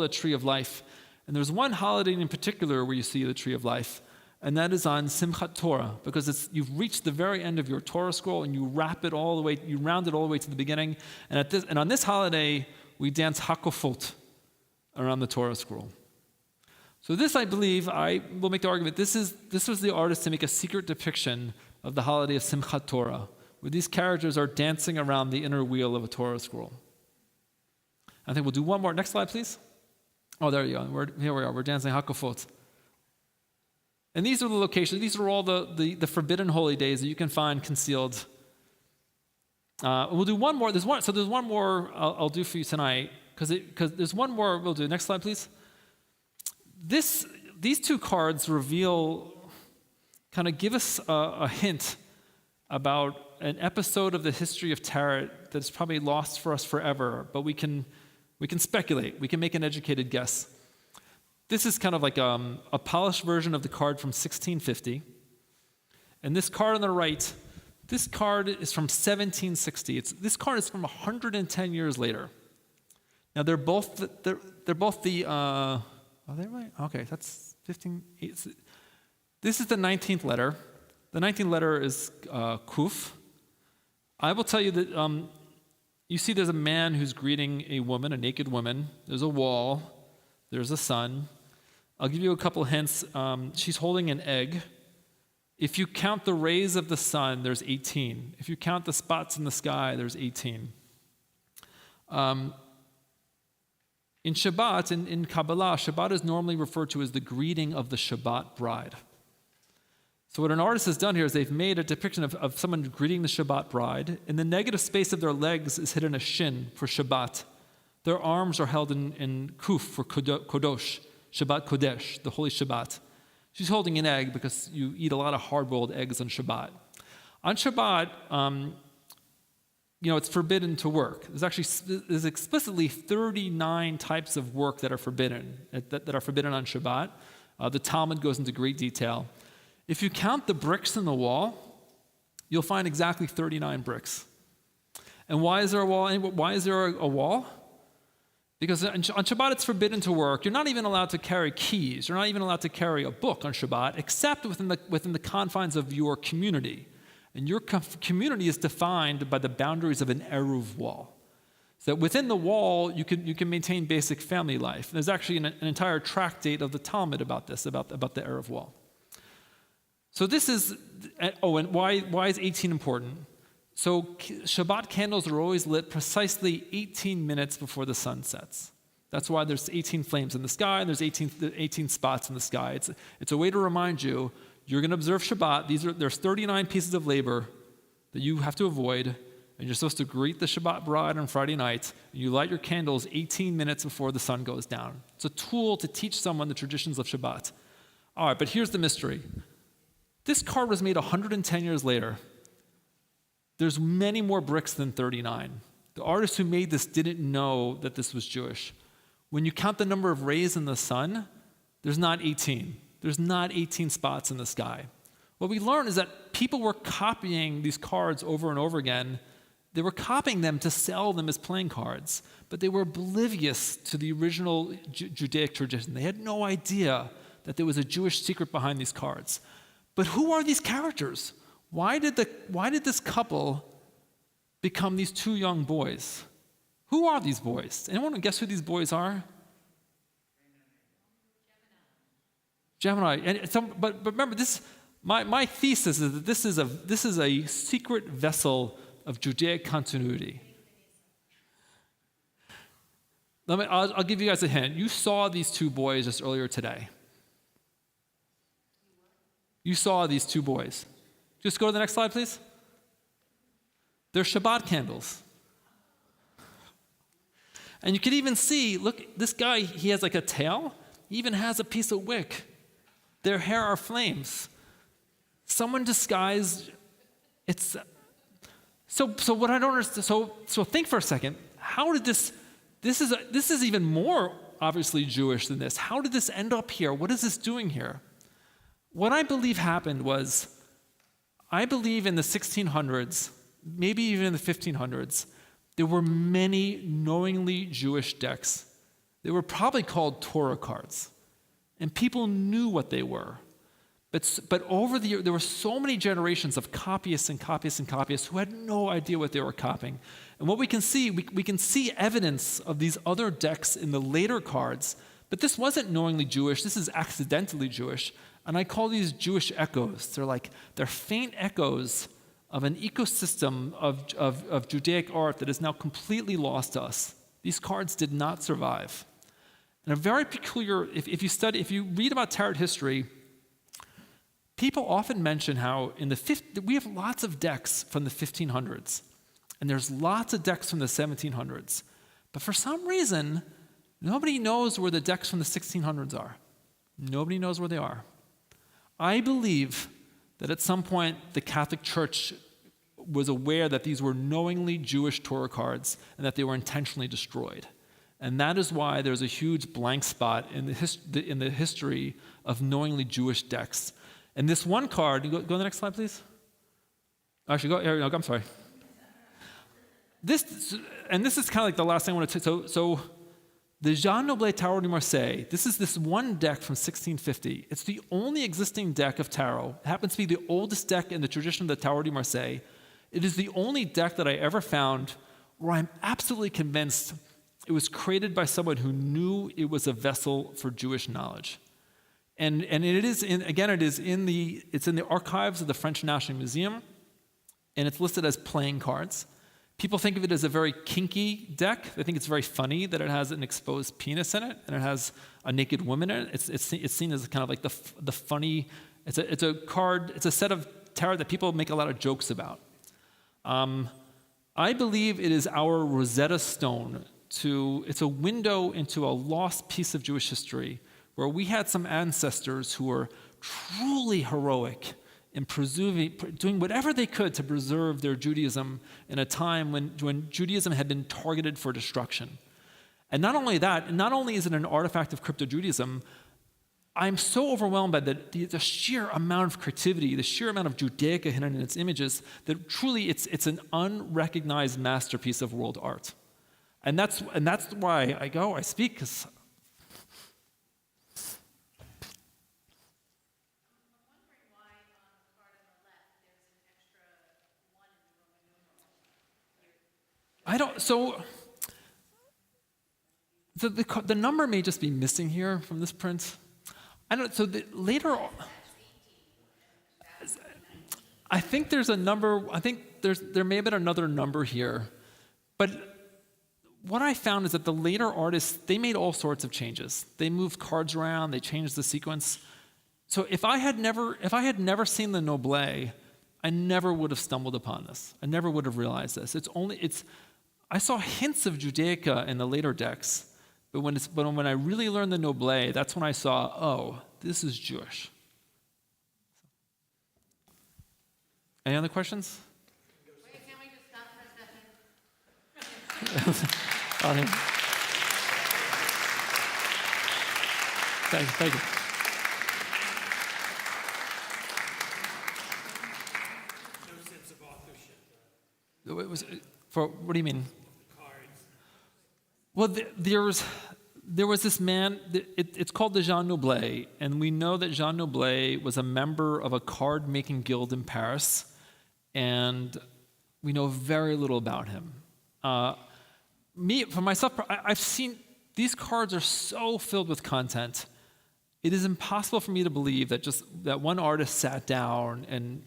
a tree of life. And there's one holiday in particular where you see the tree of life. And that is on Simchat Torah, because you've reached the very end of your Torah scroll and you round it all the way to the beginning. And on this holiday, we dance hakofot around the Torah scroll. So this, I believe, I will make the argument, this was the artist to make a secret depiction of the holiday of Simchat Torah, where these characters are dancing around the inner wheel of a Torah scroll. I think we'll do one more. Next slide, please. Oh, there you go. Here we are. We're dancing hakofot. And these are the locations. These are all the forbidden holy days that you can find concealed. We'll do one more. There's one more I'll do for you tonight, because there's one more we'll do. Next slide, please. These two cards give us a hint about an episode of the history of tarot that's probably lost for us forever, but we can speculate. We can make an educated guess. This is kind of like a polished version of the card from 1650. And this card on the right, this card is from 1760. This card is from 110 years later. Now they're both the are they right? Okay, that's 15. This is the 19th letter. The 19th letter is Kuf. I will tell you that you see there's a man who's greeting a woman, a naked woman. There's a wall. There's a sun. I'll give you a couple hints. She's holding an egg. If you count the rays of the sun, there's 18. If you count the spots in the sky, there's 18. In Shabbat, in Kabbalah, Shabbat is normally referred to as the greeting of the Shabbat bride. So what an artist has done here is they've made a depiction of someone greeting the Shabbat bride. In the negative space of their legs is hidden a shin for Shabbat. Their arms are held in kuf for kodosh, Shabbat Kodesh, the Holy Shabbat. She's holding an egg because you eat a lot of hard-boiled eggs on Shabbat. On Shabbat, it's forbidden to work. There's explicitly 39 types of work that are forbidden, that are forbidden on Shabbat. The Talmud goes into great detail. If you count the bricks in the wall, you'll find exactly 39 bricks. And why is there a wall? Why is there a wall? Because on Shabbat it's forbidden to work. You're not even allowed to carry keys. You're not even allowed to carry a book on Shabbat, except within the confines of your community. And your community is defined by the boundaries of an eruv wall. So within the wall, you can maintain basic family life. There's actually an entire tractate of the Talmud about this, about the eruv wall. So this is, and why is 18 important? So Shabbat candles are always lit precisely 18 minutes before the sun sets. That's why there's 18 flames in the sky, and there's 18 spots in the sky. It's a way to remind you, you're going to observe Shabbat. There's 39 pieces of labor that you have to avoid, and you're supposed to greet the Shabbat bride on Friday night, and you light your candles 18 minutes before the sun goes down. It's a tool to teach someone the traditions of Shabbat. All right, but here's the mystery. This card was made 110 years later. There's many more bricks than 39. The artist who made this didn't know that this was Jewish. When you count the number of rays in the sun, there's not 18. There's not 18 spots in the sky. What we learn is that people were copying these cards over and over again. They were copying them to sell them as playing cards, but they were oblivious to the original Judaic tradition. They had no idea that there was a Jewish secret behind these cards. But who are these characters? Why did this couple become these two young boys? Who are these boys? Anyone guess who these boys are? Gemini. But remember, my thesis is that this is a secret vessel of Judaic continuity. I'll give you guys a hint. You saw these two boys just earlier today. You saw these two boys. Just go to the next slide, please. They're Shabbat candles. And you can even see, look, this guy, he has like a tail. He even has a piece of wick. Their hair are flames. Someone disguised, so what I don't understand, so think for a second, how did this is even more obviously Jewish than this. How did this end up here? What is this doing here? What I believe happened was, I believe in the 1600s, maybe even in the 1500s, there were many knowingly Jewish decks. They were probably called Torah cards. And people knew what they were. But over the years, there were so many generations of copyists and copyists and copyists who had no idea what they were copying. And what we can see, we can see evidence of these other decks in the later cards, but this wasn't knowingly Jewish, this is accidentally Jewish. And I call these Jewish echoes. They're faint echoes of an ecosystem of Judaic art that is now completely lost to us. These cards did not survive. And a very peculiar, if you read about tarot history, people often mention how we have lots of decks from the 1500s, and there's lots of decks from the 1700s. But for some reason, nobody knows where the decks from the 1600s are. Nobody knows where they are. I believe that at some point the Catholic Church was aware that these were knowingly Jewish Torah cards and that they were intentionally destroyed. And that is why there's a huge blank spot in the history of knowingly Jewish decks. And this one card, go to the next slide, please. Actually, I'm sorry. This is kind of like the last thing I want to so the Jean Noblet Tarot de Marseille, this is this one deck from 1650. It's the only existing deck of tarot. It happens to be the oldest deck in the tradition of the Tarot de Marseille. It is the only deck that I ever found where I'm absolutely convinced it was created by someone who knew it was a vessel for Jewish knowledge. And it is in the archives of the French National Museum, and it's listed as playing cards. People think of it as a very kinky deck. They think it's very funny that it has an exposed penis in it and it has a naked woman in it. It's seen as kind of like the funny. It's a card. It's a set of tarot that people make a lot of jokes about. I believe it is our Rosetta Stone. It's a window into a lost piece of Jewish history where we had some ancestors who were truly heroic in doing whatever they could to preserve their Judaism in a time when Judaism had been targeted for destruction. And not only that, not only is it an artifact of crypto-Judaism, I'm so overwhelmed by the sheer amount of creativity, the sheer amount of Judaica hidden in its images, that truly it's an unrecognized masterpiece of world art. And that's why I speak, because I don't, so the number may just be missing here from this print. I don't, so later, I think there's a number, there may have been another number here, but what I found is that the later artists, they made all sorts of changes. They moved cards around, they changed the sequence. So if I had never seen the Noble, I never would have stumbled upon this. I never would have realized this. I saw hints of Judaica in the later decks, but when I really learned the Noble, that's when I saw, oh, this is Jewish. Any other questions? Wait, can we just stop for a second? Thank you. No sense of authorship. What do you mean? Cards. Well, there was this man, it's called the Jean Noble, and we know that Jean Noble was a member of a card-making guild in Paris, and we know very little about him. For myself, I've seen, these cards are so filled with content, it is impossible for me to believe that one artist sat down and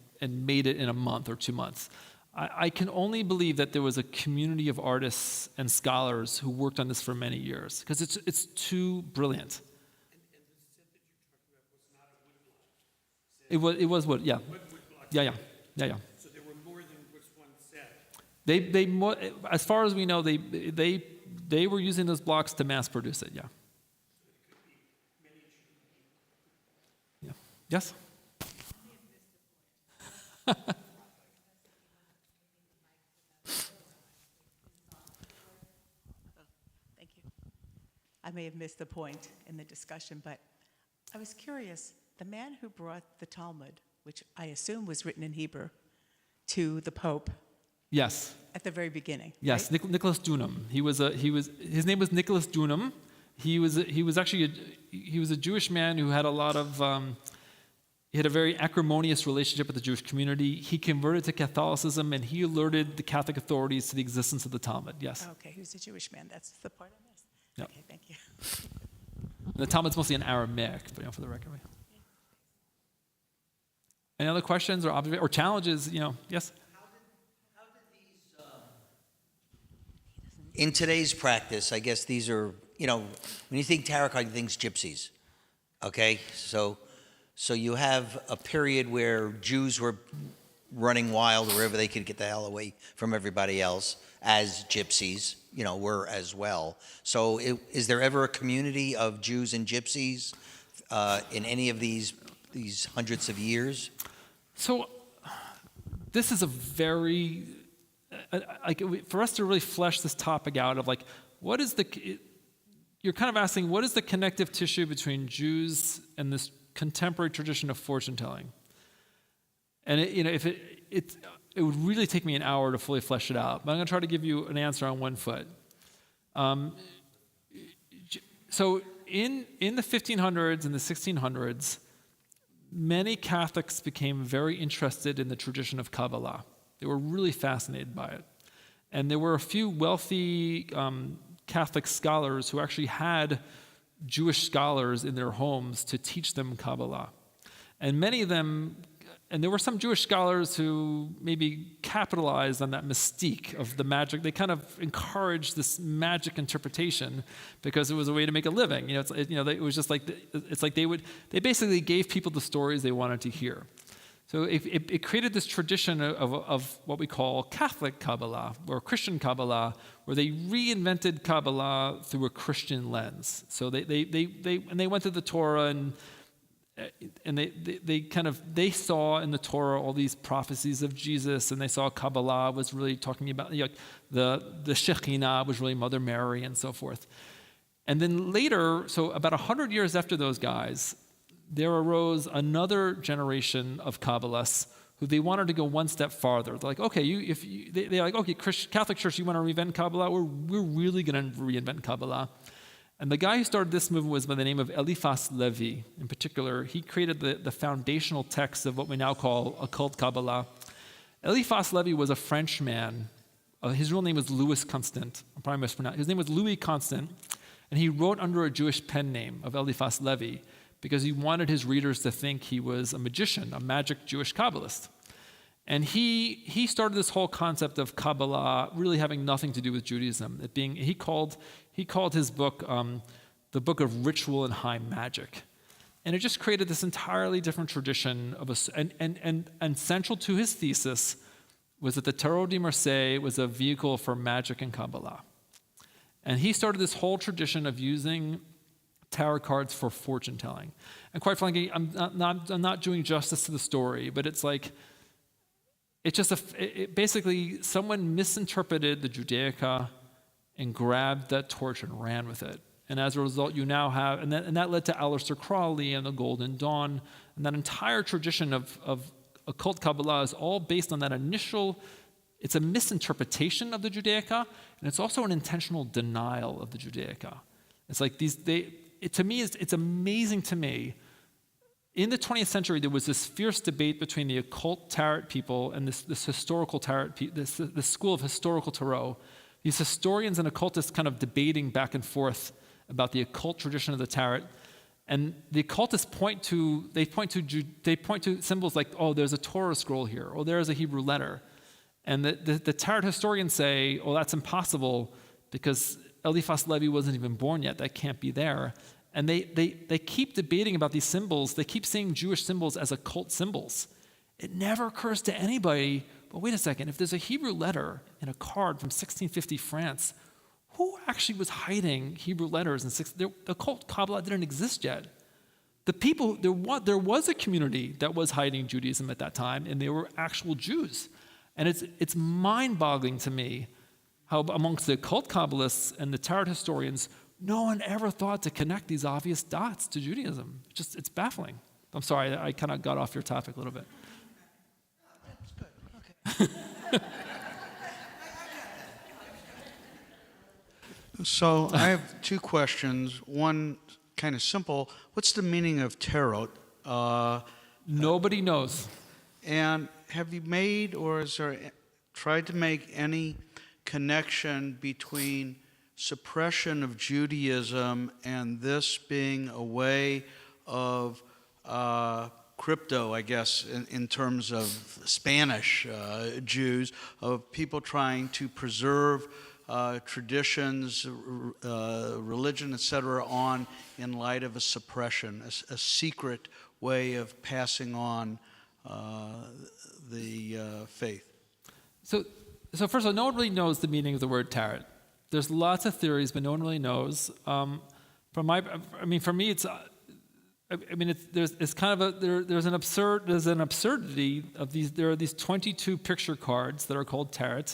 made it in a month or 2 months. I can only believe that there was a community of artists and scholars who worked on this for many years, because it's too brilliant. And the set that you're talking about was not a wood block. It was wood, yeah. Wood blocks. Yeah. So there were more than just one set. They as far as we know, they were using those blocks to mass produce it, yeah. So it could be miniature. Yeah. Yes? Thank you. I may have missed the point in the discussion, but I was curious. The man who brought the Talmud, which I assume was written in Hebrew, to the Pope Yes. at the very beginning. Yes, right? Nicholas Dunham. His name was Nicholas Dunham. He was a Jewish man who had a lot of he had a very acrimonious relationship with the Jewish community. He converted to Catholicism, and he alerted the Catholic authorities to the existence of the Talmud. Yes. Okay, he was a Jewish man. That's the part I missed. Yep. Okay, thank you. The Talmud's mostly in Aramaic, but for the record. Any other questions or challenges? Yes. How did these, in today's practice, I guess these are, when you think tarot card, you think gypsies, okay? So you have a period where Jews were running wild wherever they could get the hell away from everybody else, as gypsies, were as well. So is there ever a community of Jews and gypsies in any of these hundreds of years? So this is a very, for us to really flesh this topic out of you're kind of asking, what is the connective tissue between Jews and this contemporary tradition of fortune telling? And it would really take me an hour to fully flesh it out, but I'm going to try to give you an answer on one foot. So in the 1500s and the 1600s, many Catholics became very interested in the tradition of Kabbalah. They were really fascinated by it. And there were a few wealthy Catholic scholars who actually had Jewish scholars in their homes to teach them Kabbalah. And many of them, and there were some Jewish scholars who maybe capitalized on that mystique of the magic. They kind of encouraged this magic interpretation because it was a way to make a living. It was just like they basically gave people the stories they wanted to hear. So it created this tradition of what we call Catholic Kabbalah or Christian Kabbalah, where they reinvented Kabbalah through a Christian lens. So they went to the Torah and they saw in the Torah all these prophecies of Jesus, and they saw Kabbalah was really talking about, the Shekhinah was really Mother Mary and so forth. And then later, so about 100 years after those guys, there arose another generation of Kabbalists who they wanted to go one step farther. They're like, okay, they're like, okay, Catholic Church, you want to reinvent Kabbalah? We're really going to reinvent Kabbalah. And the guy who started this movement was by the name of Eliphas Levi. In particular, he created the foundational text of what we now call occult Kabbalah. Eliphas Levi was a French man. His real name was Louis Constant. I'm probably mispronouncing. His name was Louis Constant, and he wrote under a Jewish pen name of Eliphas Levi because he wanted his readers to think he was a magician, a magic Jewish Kabbalist. And he started this whole concept of Kabbalah really having nothing to do with Judaism. He called his book the Book of Ritual and High Magic. And it just created this entirely different tradition and central to his thesis was that the Tarot de Marseille was a vehicle for magic and Kabbalah. And he started this whole tradition of using tarot cards for fortune telling. And quite frankly, I'm not doing justice to the story, but it's like, basically someone misinterpreted the Judaica and grabbed that torch and ran with it. And as a result, you now have, and that led to Aleister Crowley and the Golden Dawn, and that entire tradition of occult Kabbalah is all based on that initial, it's a misinterpretation of the Judaica, and it's also an intentional denial of the Judaica. It's like to me, it's amazing to me. In the 20th century, there was this fierce debate between the occult tarot people and this historical tarot, this school of historical tarot. These historians and occultists kind of debating back and forth about the occult tradition of the tarot, and the occultists point to symbols like, oh, there's a Torah scroll here, or there's a Hebrew letter, and the tarot historians say, oh, that's impossible because Eliphas Levi wasn't even born yet. That can't be there. And they keep debating about these symbols. They keep seeing Jewish symbols as occult symbols. It never occurs to anybody, but wait a second, if there's a Hebrew letter in a card from 1650 France, who actually was hiding Hebrew letters in the occult Kabbalah didn't exist yet. There was a community that was hiding Judaism at that time, and they were actual Jews. And it's mind-boggling to me how amongst the occult Kabbalists and the tarot historians, no one ever thought to connect these obvious dots to Judaism. It's baffling. I'm sorry, I kind of got off your topic a little bit. That's good. Okay. So I have two questions. One kind of simple. What's the meaning of tarot? Nobody knows. And have you made or is there tried to make any connection between suppression of Judaism and this being a way of crypto, I guess, in terms of Spanish Jews, of people trying to preserve traditions, religion, etc., on in light of a suppression, a secret way of passing on the faith? So first of all, no one really knows the meaning of the word tarot. There's lots of theories, but no one really knows. For me, there's an absurdity of these. There are these 22 picture cards that are called tarot.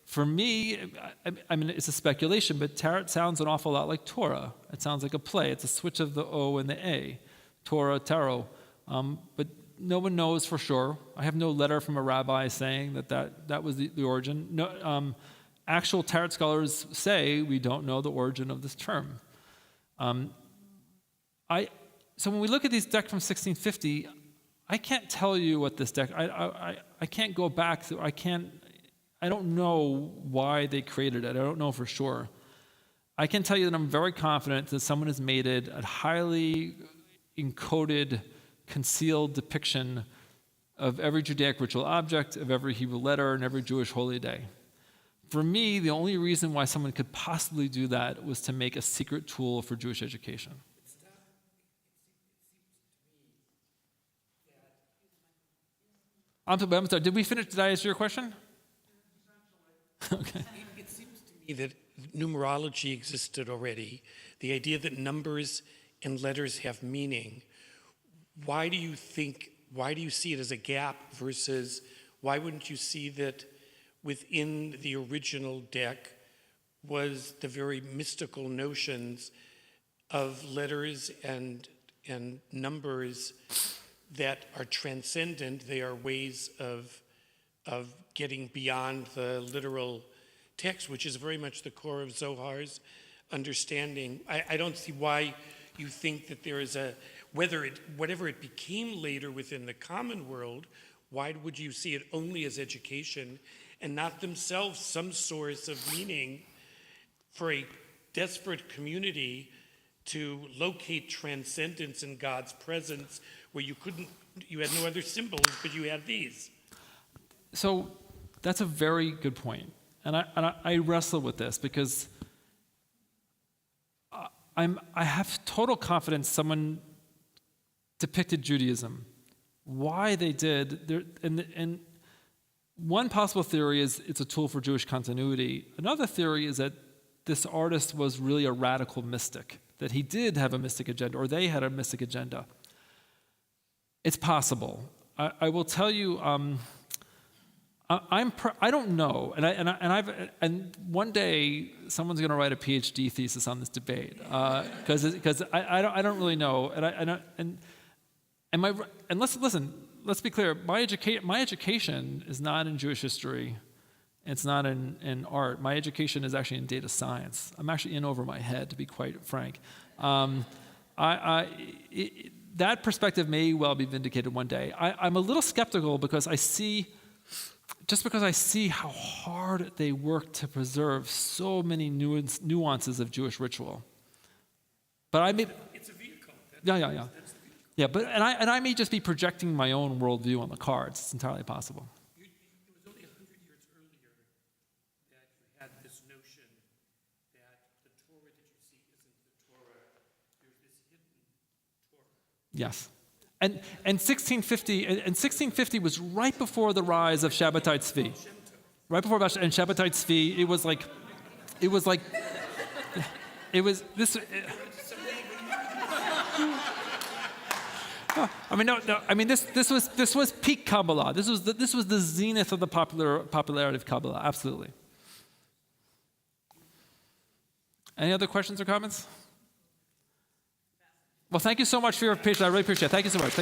For me, it's a speculation, but tarot sounds an awful lot like Torah. It sounds like a play. It's a switch of the O and the A, Torah, tarot. But no one knows for sure. I have no letter from a rabbi saying that was the origin. No, actual tarot scholars say we don't know the origin of this term. So when we look at these decks from 1650, I can't tell you what this deck. I can't go back. I don't know why they created it. I don't know for sure. I can tell you that I'm very confident that someone has made it a highly encoded, concealed depiction of every Judaic ritual object, of every Hebrew letter, and every Jewish holy day. For me, the only reason why someone could possibly do that was to make a secret tool for Jewish education. I'm sorry, did we finish? Did I answer your question? Okay. It seems to me that numerology existed already. The idea that numbers and letters have meaning. Why do you see it as a gap versus why wouldn't you see that within the original deck was the very mystical notions of letters and numbers that are transcendent? They are ways of getting beyond the literal text, which is very much the core of Zohar's understanding. I don't see why you think that there is whatever it became later within the common world, why would you see it only as education and not themselves some source of meaning for a desperate community to locate transcendence in God's presence where you had no other symbols, but you had these? So that's a very good point. And I wrestle with this because I have total confidence someone depicted Judaism. Why they did, and one possible theory is it's a tool for Jewish continuity. Another theory is that this artist was really a radical mystic, that he did have a mystic agenda, or they had a mystic agenda. It's possible. I will tell you, I don't know, and one day someone's going to write a PhD thesis on this debate because I don't really know, and let's be clear. My education is not in Jewish history. It's not in art. My education is actually in data science. I'm actually in over my head, to be quite frank. That perspective may well be vindicated one day. I'm a little skeptical because I see how hard they work to preserve so many nuances of Jewish ritual. But It's a vehicle. Yeah. Yeah, but I may just be projecting my own worldview on the cards. It's entirely possible. It was only 100 years earlier that you had this notion that the Torah that you see isn't the Torah. There's this hidden Torah. Yes. And 1650 was right before the rise of Shabbatai Tzvi. Right before Shabbatai Tzvi, this. This was peak Kabbalah. This was the zenith of the popularity of Kabbalah. Absolutely. Any other questions or comments? Well, thank you so much for your patience. I really appreciate it. Thank you so much.